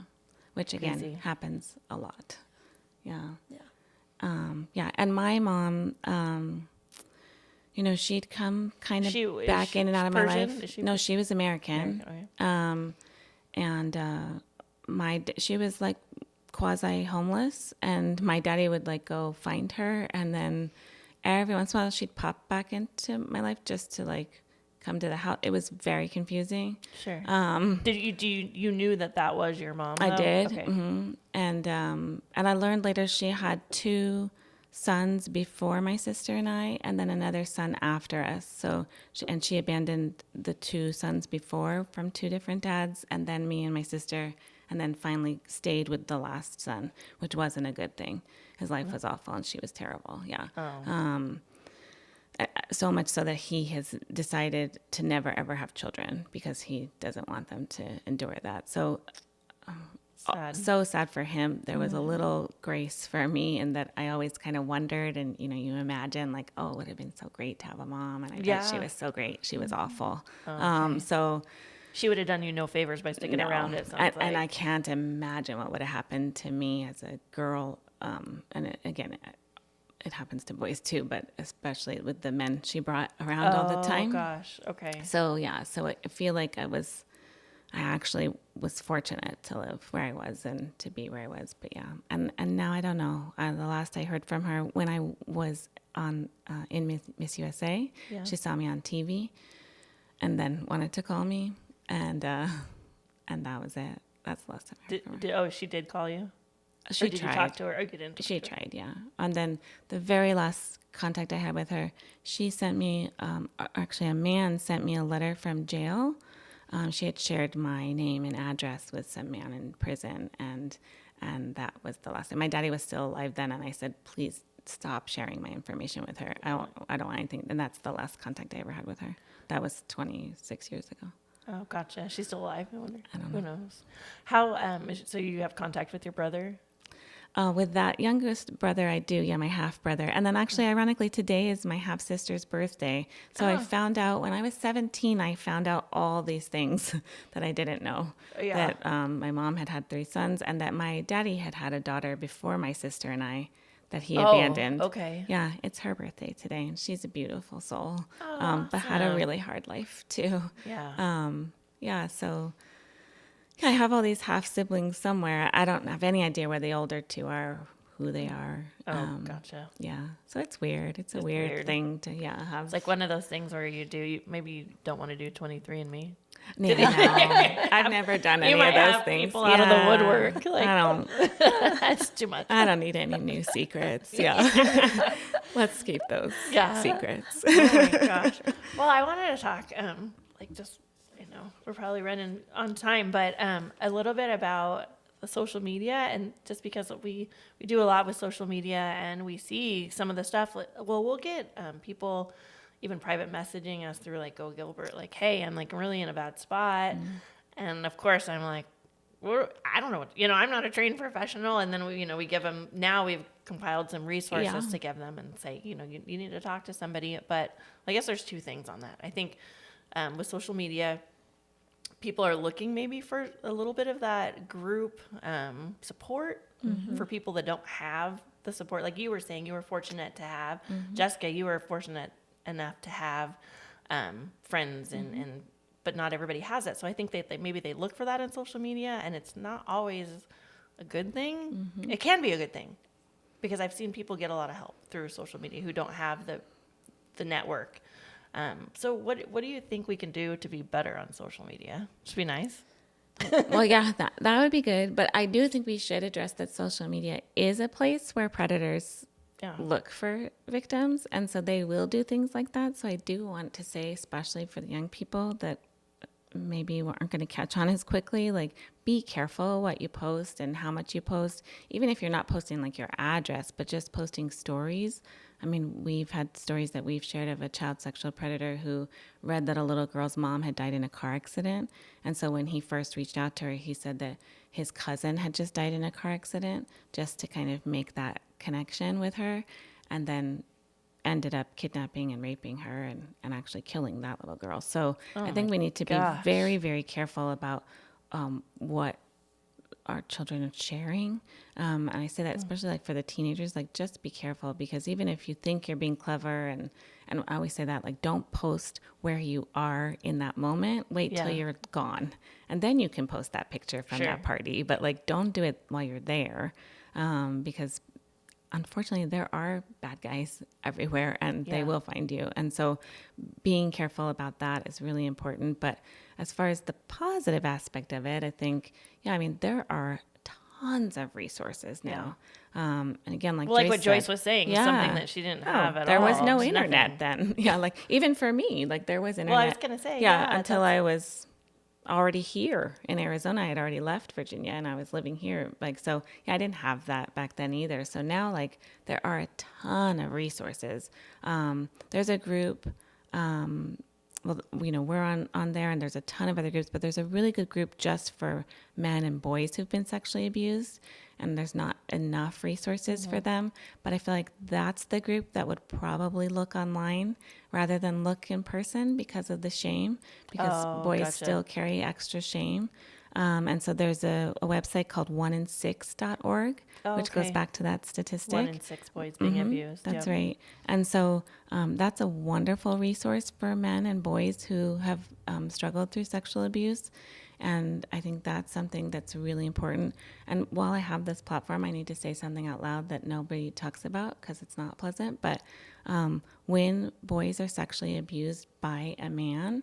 Which again Crazy. happens a lot. Yeah. Yeah. Yeah. And my mom, she'd come kind of Is back in and out of my Persian? life. Is she No, she was American. American? And she was like quasi homeless, and my daddy would like go find her, and then every once in a while she'd pop back into my life just to like come to the house. It was very confusing. Sure. You knew that was your mom? I though? did. Okay. And I learned later she had 2 sons before my sister and I, and then another son after us. So she abandoned the 2 sons before from 2 different dads, and then me and my sister, and then finally stayed with the last son, which wasn't a good thing. His life was awful, and she was terrible. Yeah. So much so that he has decided to never ever have children because he doesn't want them to endure that. So Sad. so sad for him. There was a little grace for me in that I always kind of wondered, and you imagine like, oh, it would have been so great to have a mom, and I bet she was so great. She was awful. So She would have done you no favors by sticking around, it sounds and I can't imagine what would have happened to me as a girl. And it happens to boys too, but especially with the men she brought around all the time. Oh gosh. Okay. So yeah, so I feel like I actually was fortunate to live where I was and to be where I was. But yeah, and now I don't know. The last I heard from her when I was on in Miss USA, Yeah. she saw me on TV, and then wanted to call me, and that was it. That's the last time I heard from her. She did call you? She Or did tried. you talk to her? Or you didn't? She tried, yeah. And then the very last contact I had with her, she sent me, actually a man sent me a letter from jail. She had shared my name and address with some man in prison, and that was the last time. My daddy was still alive then, and I said, please stop sharing my information with her. I don't want anything. And that's the last contact I ever had with her. That was 26 years ago. Oh, gotcha. She's still alive? I wonder. I don't Who knows? How, so you have contact with your brother? With that youngest brother, I do. Yeah, my half brother. And then actually, ironically, today is my half sister's birthday. So I found out when I was 17, I found out all these things that I didn't know. Yeah. That my mom had 3 sons, and that my daddy had a daughter before my sister and I that he abandoned. Okay. Yeah, it's her birthday today, and she's a beautiful soul. Oh, but had a awesome. really hard life too. Yeah. Yeah, so I have all these half siblings somewhere. I don't have any idea where the older 2 are, who they are. Oh, gotcha. Yeah, so it's weird. It's a weird thing to have. It's like one of those things where maybe you don't want to do 23andMe. Neither no. I've never done any of those things. People out of the woodwork. Like, I don't. That's too much. I don't need any new secrets. Yeah, let's keep those secrets. Oh my gosh. Well, I wanted to talk, we're probably running on time, but a little bit about the social media, and just because we do a lot with social media and we see some of the stuff. Well, we'll get people even private messaging us through like Go Gilbert, like, hey, I'm like really in a bad spot, and of course I'm like, I don't know what, I'm not a trained professional, and then we give them. Now we've compiled some resources to give them and say, you need to talk to somebody. But I guess there's 2 things on that. I think with social media, people are looking maybe for a little bit of that group support for people that don't have the support. Like you were saying, you were fortunate to have, Jessica, you were fortunate enough to have friends, and but not everybody has that. So I think that maybe they look for that in social media, and it's not always a good thing. It can be a good thing, because I've seen people get a lot of help through social media who don't have the network. So what do you think we can do to be better on social media? Should be nice. Well, yeah, that would be good. But I do think we should address that social media is a place where predators look for victims. And so they will do things like that. So I do want to say, especially for the young people that maybe aren't going to catch on as quickly, like be careful what you post and how much you post, even if you're not posting like your address, but just posting stories. I mean, we've had stories that we've shared of a child sexual predator who read that a little girl's mom had died in a car accident. And so when he first reached out to her, he said that his cousin had just died in a car accident, just to kind of make that connection with her, and then ended up kidnapping and raping her and actually killing that little girl. So I think we need to be very, very careful about what our children are sharing. And I say that especially like for the teenagers, like just be careful, because even if you think you're being clever, and I always say that, like, don't post where you are in that moment. Wait till you're gone. And then you can post that picture from that party. But like, don't do it while you're there, because unfortunately there are bad guys everywhere and they will find you. And so being careful about that is really important. But as far as the positive aspect of it, I think, I mean, there are tons of resources now. And again, like, like Joyce what Joyce said, was saying, something that she didn't have at all. there was no Just internet nothing. then. Like even for me, like there was internet. Well, I was going to say, until I was already here in Arizona. I had already left Virginia and I was living here. Like, so I didn't have that back then either. So now, like, there are a ton of resources. There's a group, well, we're on there, and there's a ton of other groups, but there's a really good group just for men and boys who've been sexually abused, and there's not enough resources for them. But I feel like that's the group that would probably look online rather than look in person because of the shame, because boys still carry extra shame. And so there's a website called 1in6.org, which goes back to that statistic. 1 in 6 boys being abused. That's right. And so that's a wonderful resource for men and boys who have struggled through sexual abuse. And I think that's something that's really important. And while I have this platform, I need to say something out loud that nobody talks about because it's not pleasant. But when boys are sexually abused by a man,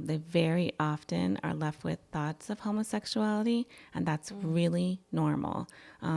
they very often are left with thoughts of homosexuality, and that's really normal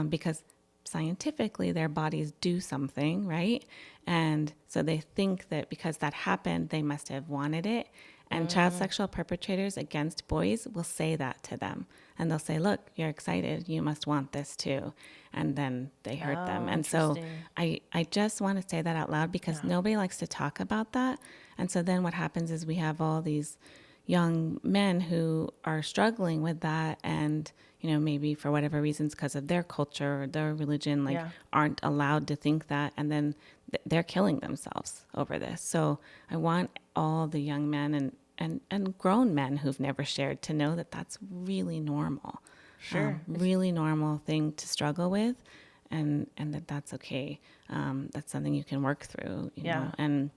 because scientifically their bodies do something, right? And so they think that because that happened, they must have wanted it. And child sexual perpetrators against boys will say that to them. And they'll say, look, you're excited. You must want this too. And then they hurt them. And so I just want to say that out loud because nobody likes to talk about that. And so then what happens is we have all these young men who are struggling with that and, maybe for whatever reasons, because of their culture or their religion, aren't allowed to think that. And then they're killing themselves over this. So I want all the young men and grown men who've never shared to know that that's really normal. Really normal thing to struggle with, and that's okay. That's something you can work through, you know. And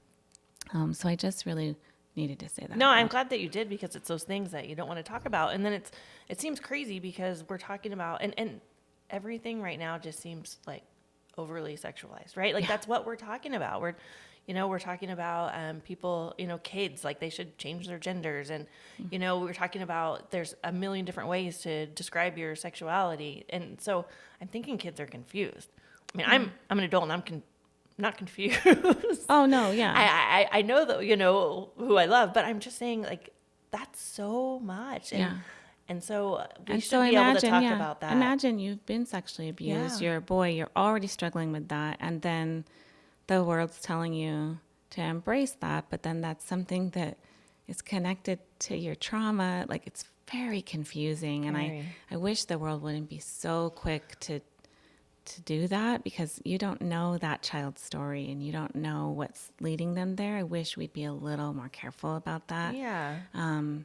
so I just really needed to say that. No, I'm glad that you did, because it's those things that you don't want to talk about. And then it seems crazy because we're talking about, and everything right now just seems like overly sexualized, right? Like that's what we're talking about. We're talking about people, kids, like they should change their genders. And, we're talking about there's a million different ways to describe your sexuality. And so I'm thinking kids are confused. I mean, I'm an adult and I'm not confused. Oh, no, yeah. I know that, who I love, but I'm just saying, like, that's so much. And so we should be able to talk about that. Imagine you've been sexually abused. You're a boy. You're already struggling with that. And then the world's telling you to embrace that. But then that's something that is connected to your trauma. Like, it's very confusing. And I wish the world wouldn't be so quick to do that, because you don't know that child's story and you don't know what's leading them there. I wish we'd be a little more careful about that. And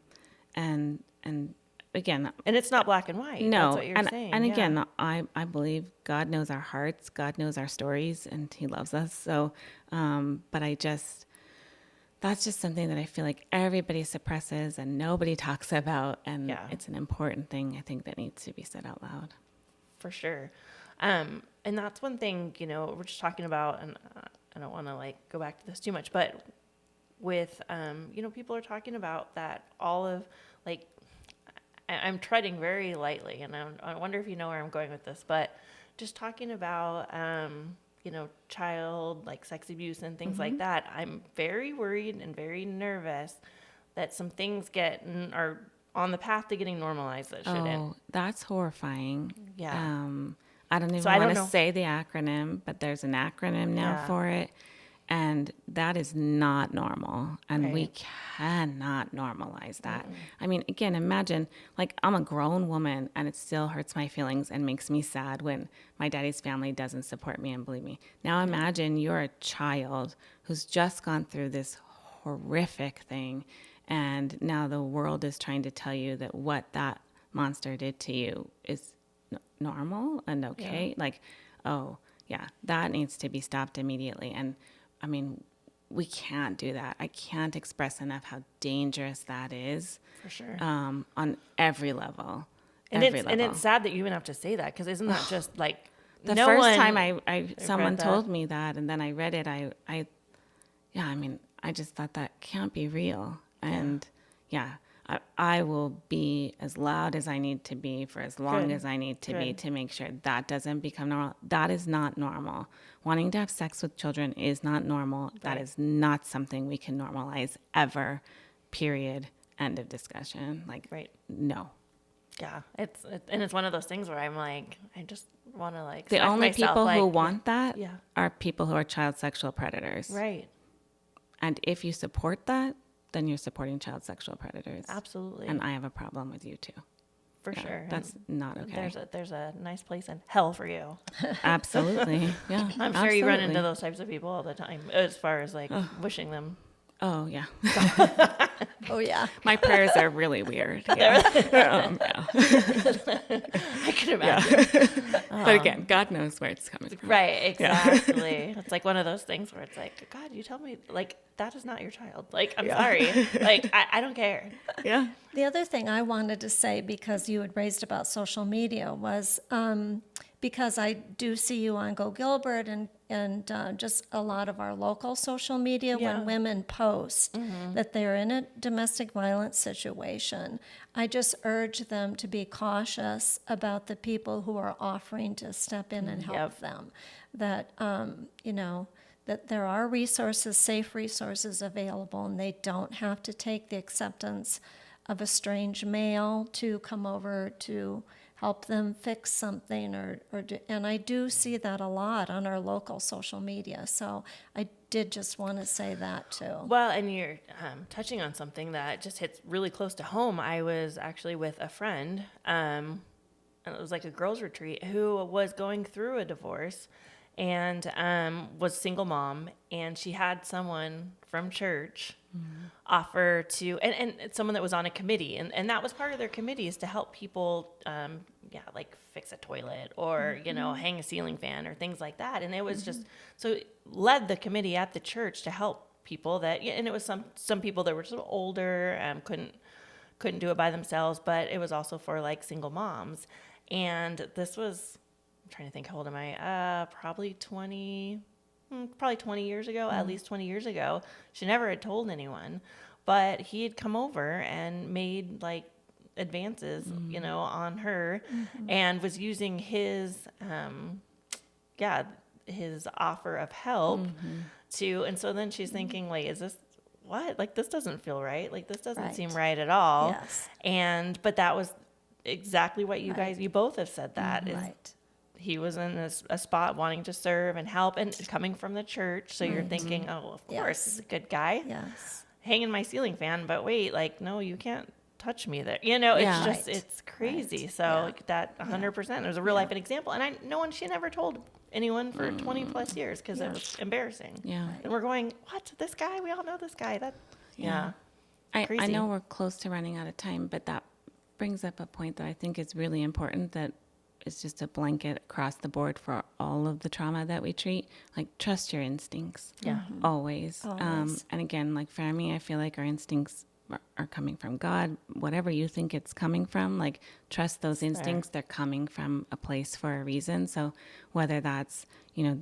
again, and it's not black and white. No, that's what you're saying. And again, I believe God knows our hearts, God knows our stories, and He loves us. So, but that's just something that I feel like everybody suppresses and nobody talks about, and it's an important thing I think that needs to be said out loud. For sure. And that's one thing, we're just talking about, and I don't want to go back to this too much, but with, people are talking about that all of I'm treading very lightly, and I wonder if you know where I'm going with this, but just talking about, child like sex abuse and things like that, I'm very worried and very nervous that some things are on the path to getting normalized that shouldn't. Oh, that's horrifying. Yeah. I don't So even I want don't to know. say the acronym, but there's an acronym now Yeah. for it. And that is not normal. And we Right. cannot normalize that. I mean, again, imagine, like, I'm a grown woman and it still hurts my feelings and makes me sad when my daddy's family doesn't support me and believe me. Now imagine you're a child who's just gone through this horrific thing. And now the world is trying to tell you that what that monster did to you is normal and okay. Like, oh, yeah, that needs to be stopped immediately. And I mean, we can't do that. I can't express enough how dangerous that is. For sure. On every level. And every it's level. and it's sad that you even have to say that, because isn't that just like The no first one time someone read that. told me that, and then I read it, I mean, I just thought that can't be real. And I will be as loud as I need to be for as long Good. as I need to be Good. to make sure that doesn't become normal. That is not normal. Wanting to have sex with children is not normal. That Right. is not something we can normalize ever. Period. End of discussion. Like, Right. no. Yeah, it's one of those things where I'm like, I just want to like The smack only myself, people who like, want that yeah. are people who are child sexual predators. Right. And if you support that, then you're supporting child sexual predators. Absolutely. And I have a problem with you too. For Yeah, sure. that's And not okay. There's a nice place in hell for you. Absolutely. Yeah. I'm sure you run into absolutely. those types of people all the time, as far as like wishing them. Oh, yeah. Oh, yeah. My prayers are really weird. Yeah. Yeah. I can imagine. But again, God knows where it's coming from. Right, exactly. It's like one of those things where it's like, God, you tell me, like, that is not your child. Like, I'm sorry. Like, I don't care. Yeah. The other thing I wanted to say, because you had raised about social media, was because I do see you on Go Gilbert and just a lot of our local social media, Yeah. when women post that they're in a domestic violence situation, I just urge them to be cautious about the people who are offering to step in and help Yep. them. That, that there are resources, safe resources available, and they don't have to take the acceptance of a strange male to come over to help them fix something and I do see that a lot on our local social media. So I did just want to say that too. Well, and you're touching on something that just hits really close to home. I was actually with a friend, and it was like a girls' retreat, who was going through a divorce and was single mom, and she had someone from church offer to, and someone that was on a committee, and that was part of their committee, is to help people, like fix a toilet or, hang a ceiling fan or things like that. And it was just, so it led the committee at the church to help people that, and it was some people that were sort of older, couldn't do it by themselves, but it was also for like single moms. And this was, I'm trying to think, how old am I? Probably 20 years ago, at least 20 years ago. She never had told anyone, but he had come over and made like advances, on her, and was using his, his offer of help and so then she's thinking, wait, is this, what? Like, this doesn't feel right. Like, this doesn't seem right at all. Yes. But that was exactly what you Right. guys, you both have said that, is Right. he was in a spot wanting to serve and help and coming from the church. So you're thinking, oh, of course, Yes. he's a good guy. Yes. Hanging my ceiling fan, but wait, like, no, you can't touch me there. Yeah. It's just, Right. it's crazy. Right. So Yeah. like, that 100%, there's a real life example. And she never told anyone for 20 plus years, because it was embarrassing. Yeah. And we're going, what? This guy? We all know this guy. That, Yeah. yeah. I Crazy. know we're close to running out of time, but that brings up a point that I think is really important, that is just a blanket across the board for all of the trauma that we treat. Like, trust your instincts. Yeah. Always. Always. And again, like for me, I feel like our instincts are coming from God. Whatever you think it's coming from, like, trust those instincts. They're coming from a place for a reason. So whether that's,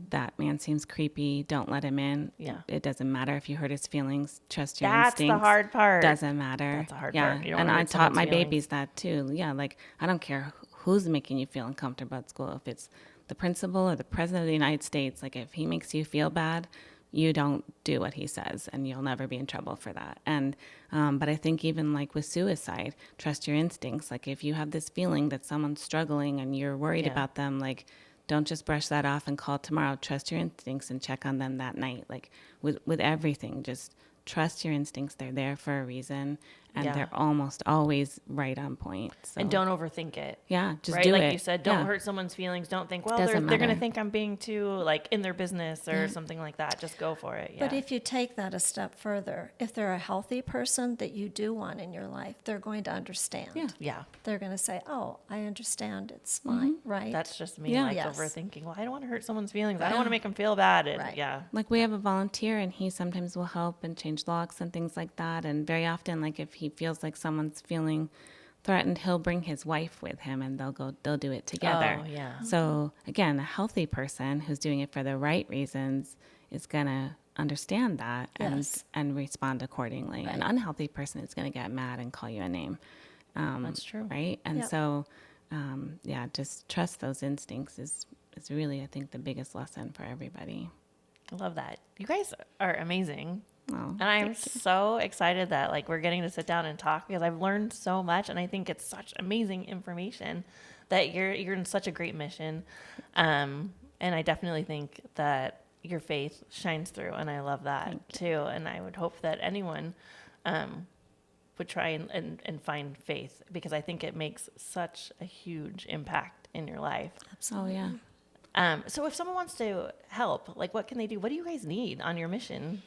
that man seems creepy, don't let him in. Yeah. It doesn't matter if you hurt his feelings. Trust your That's instincts. the hard part. Doesn't matter. That's the hard yeah. part. You don't And wanna I hurt taught someone's my feelings. babies that too. Yeah. Like, I don't care who's making you feel uncomfortable at school. If it's the principal or the president of the United States, like if he makes you feel bad, you don't do what he says, and you'll never be in trouble for that. And but I think even like with suicide, trust your instincts. Like if you have this feeling that someone's struggling and you're worried about them, like don't just brush that off and call tomorrow. Trust your instincts and check on them that night. Like with everything, just trust your instincts. They're there for a reason, and they're almost always right on point. So. And don't overthink it. Yeah, just right? do like it. you said, don't hurt someone's feelings. Don't think, well, Doesn't they're going to matter. think I'm being too like in their business or something like that. Just go for it. Yeah. But if you take that a step further, if they're a healthy person that you do want in your life, they're going to understand. yeah. They're going to say, oh, I understand. It's fine, right? That's just me, Yeah. like Yes. overthinking. Well, I don't want to hurt someone's feelings. I don't want to make them feel bad. And Right. yeah. Like we have a volunteer, and he sometimes will help and change locks and things like that. And very often, like if he feels like someone's feeling threatened, he'll bring his wife with him, and they'll do it together. Oh, yeah. So again, a healthy person who's doing it for the right reasons is gonna understand that Yes. and respond accordingly. An unhealthy person is gonna get mad and call you a name. That's true. Right? And Yep. so, just trust those instincts is really, I think, the biggest lesson for everybody. I love that. You guys are amazing. Oh, And I'm so excited that like we're getting to sit down and talk because I've learned so much, and I think it's such amazing information that you're in such a great mission. And I definitely think that your faith shines through, and I love that too. And I would hope that anyone would try and find faith, because I think it makes such a huge impact in your life. Oh, yeah. So if someone wants to help, like what can they do? What do you guys need on your mission?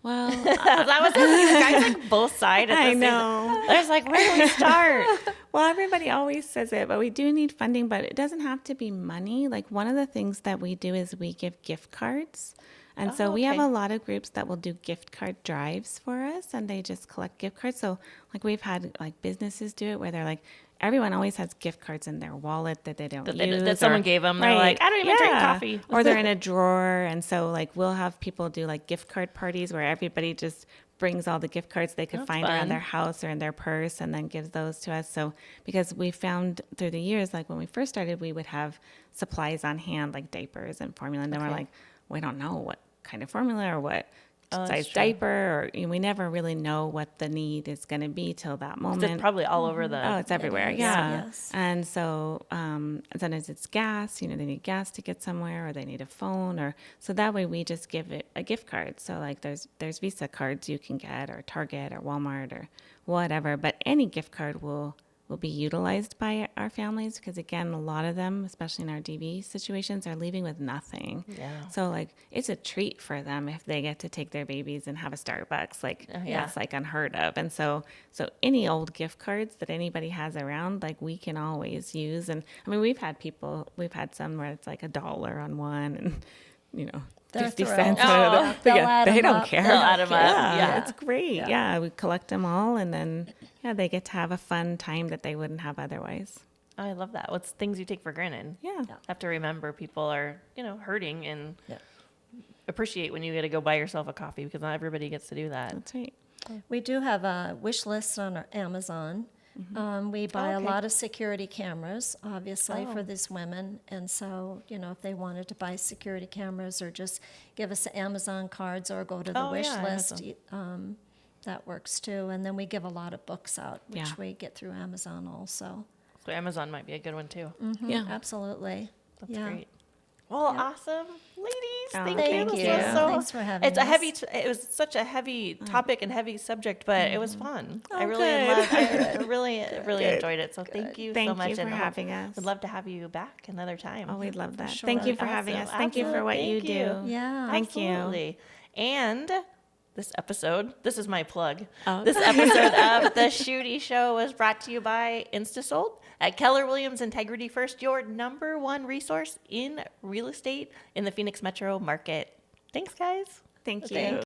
Well, That was you guys like both sides. I know. I was like, where do we start? Well, everybody always says it, but we do need funding, but it doesn't have to be money. Like one of the things that we do is we give gift cards. And so we have okay. a lot of groups that will do gift card drives for us, and they just collect gift cards. So like we've had like businesses do it where they're like, everyone always has gift cards in their wallet that they don't use. That someone gave them. They're like, I don't even drink coffee. Or they're in a drawer. And so like we'll have people do like gift card parties where everybody just brings all the gift cards they could find around fun. their house or in their purse and then gives those to us. So because we found through the years, like when we first started, we would have supplies on hand, like diapers and formula. And then we're like, we don't know what kind of formula or what size true. diaper, or we never really know what the need is going to be till that moment. It's probably all over the. Oh, it's everywhere. is, Yeah. yes. And so sometimes it's gas, they need gas to get somewhere, or they need a phone, or so that way we just give it a gift card. So like there's Visa cards you can get, or Target or Walmart or whatever, but any gift card will be utilized by our families, because again, a lot of them, especially in our DV situations, are leaving with nothing. Yeah. So like it's a treat for them if they get to take their babies and have a Starbucks. Like that's like unheard of. And so any old gift cards that anybody has around, like we can always use. And I mean, we've had some where it's like $1 on one, and They're 50 thrilled. cents. Oh, they'll add they 'em don't up. care. They'll add 'em up. Yeah. It's great. Yeah, we collect them all, and then they get to have a fun time that they wouldn't have otherwise. I love that. What's things you take for granted? Yeah. Have to remember people are hurting, and Yeah. appreciate when you get to go buy yourself a coffee, because not everybody gets to do that. That's right. We do have a wish list on our Amazon. We buy a okay. lot of security cameras, obviously, for these women. And so, if they wanted to buy security cameras or just give us Amazon cards or go to the wish list, that works too. And then we give a lot of books out, which we get through Amazon also. So Amazon might be a good one too. Yeah. Absolutely. That's great. Well, awesome, ladies. Thank thank you. you. This was so- Thanks for having It's a us. heavy. It was such a heavy topic and heavy subject, but it was fun. I really good. loved. I really enjoyed it. So thank you so Thank much. you for and having us. Would love to have you back another time. Oh, we'd love that. sure. Thank you for having us. Awesome. Thank you for what you Absolutely. do. Thank you. Yeah. Thank you. Absolutely. And this episode, this is my plug. Oh. This episode of the Schude Show was brought to you by InstaSold at Keller Williams Integrity First, your #1 resource in real estate in the Phoenix metro market. Thanks, guys. Thank you. Thank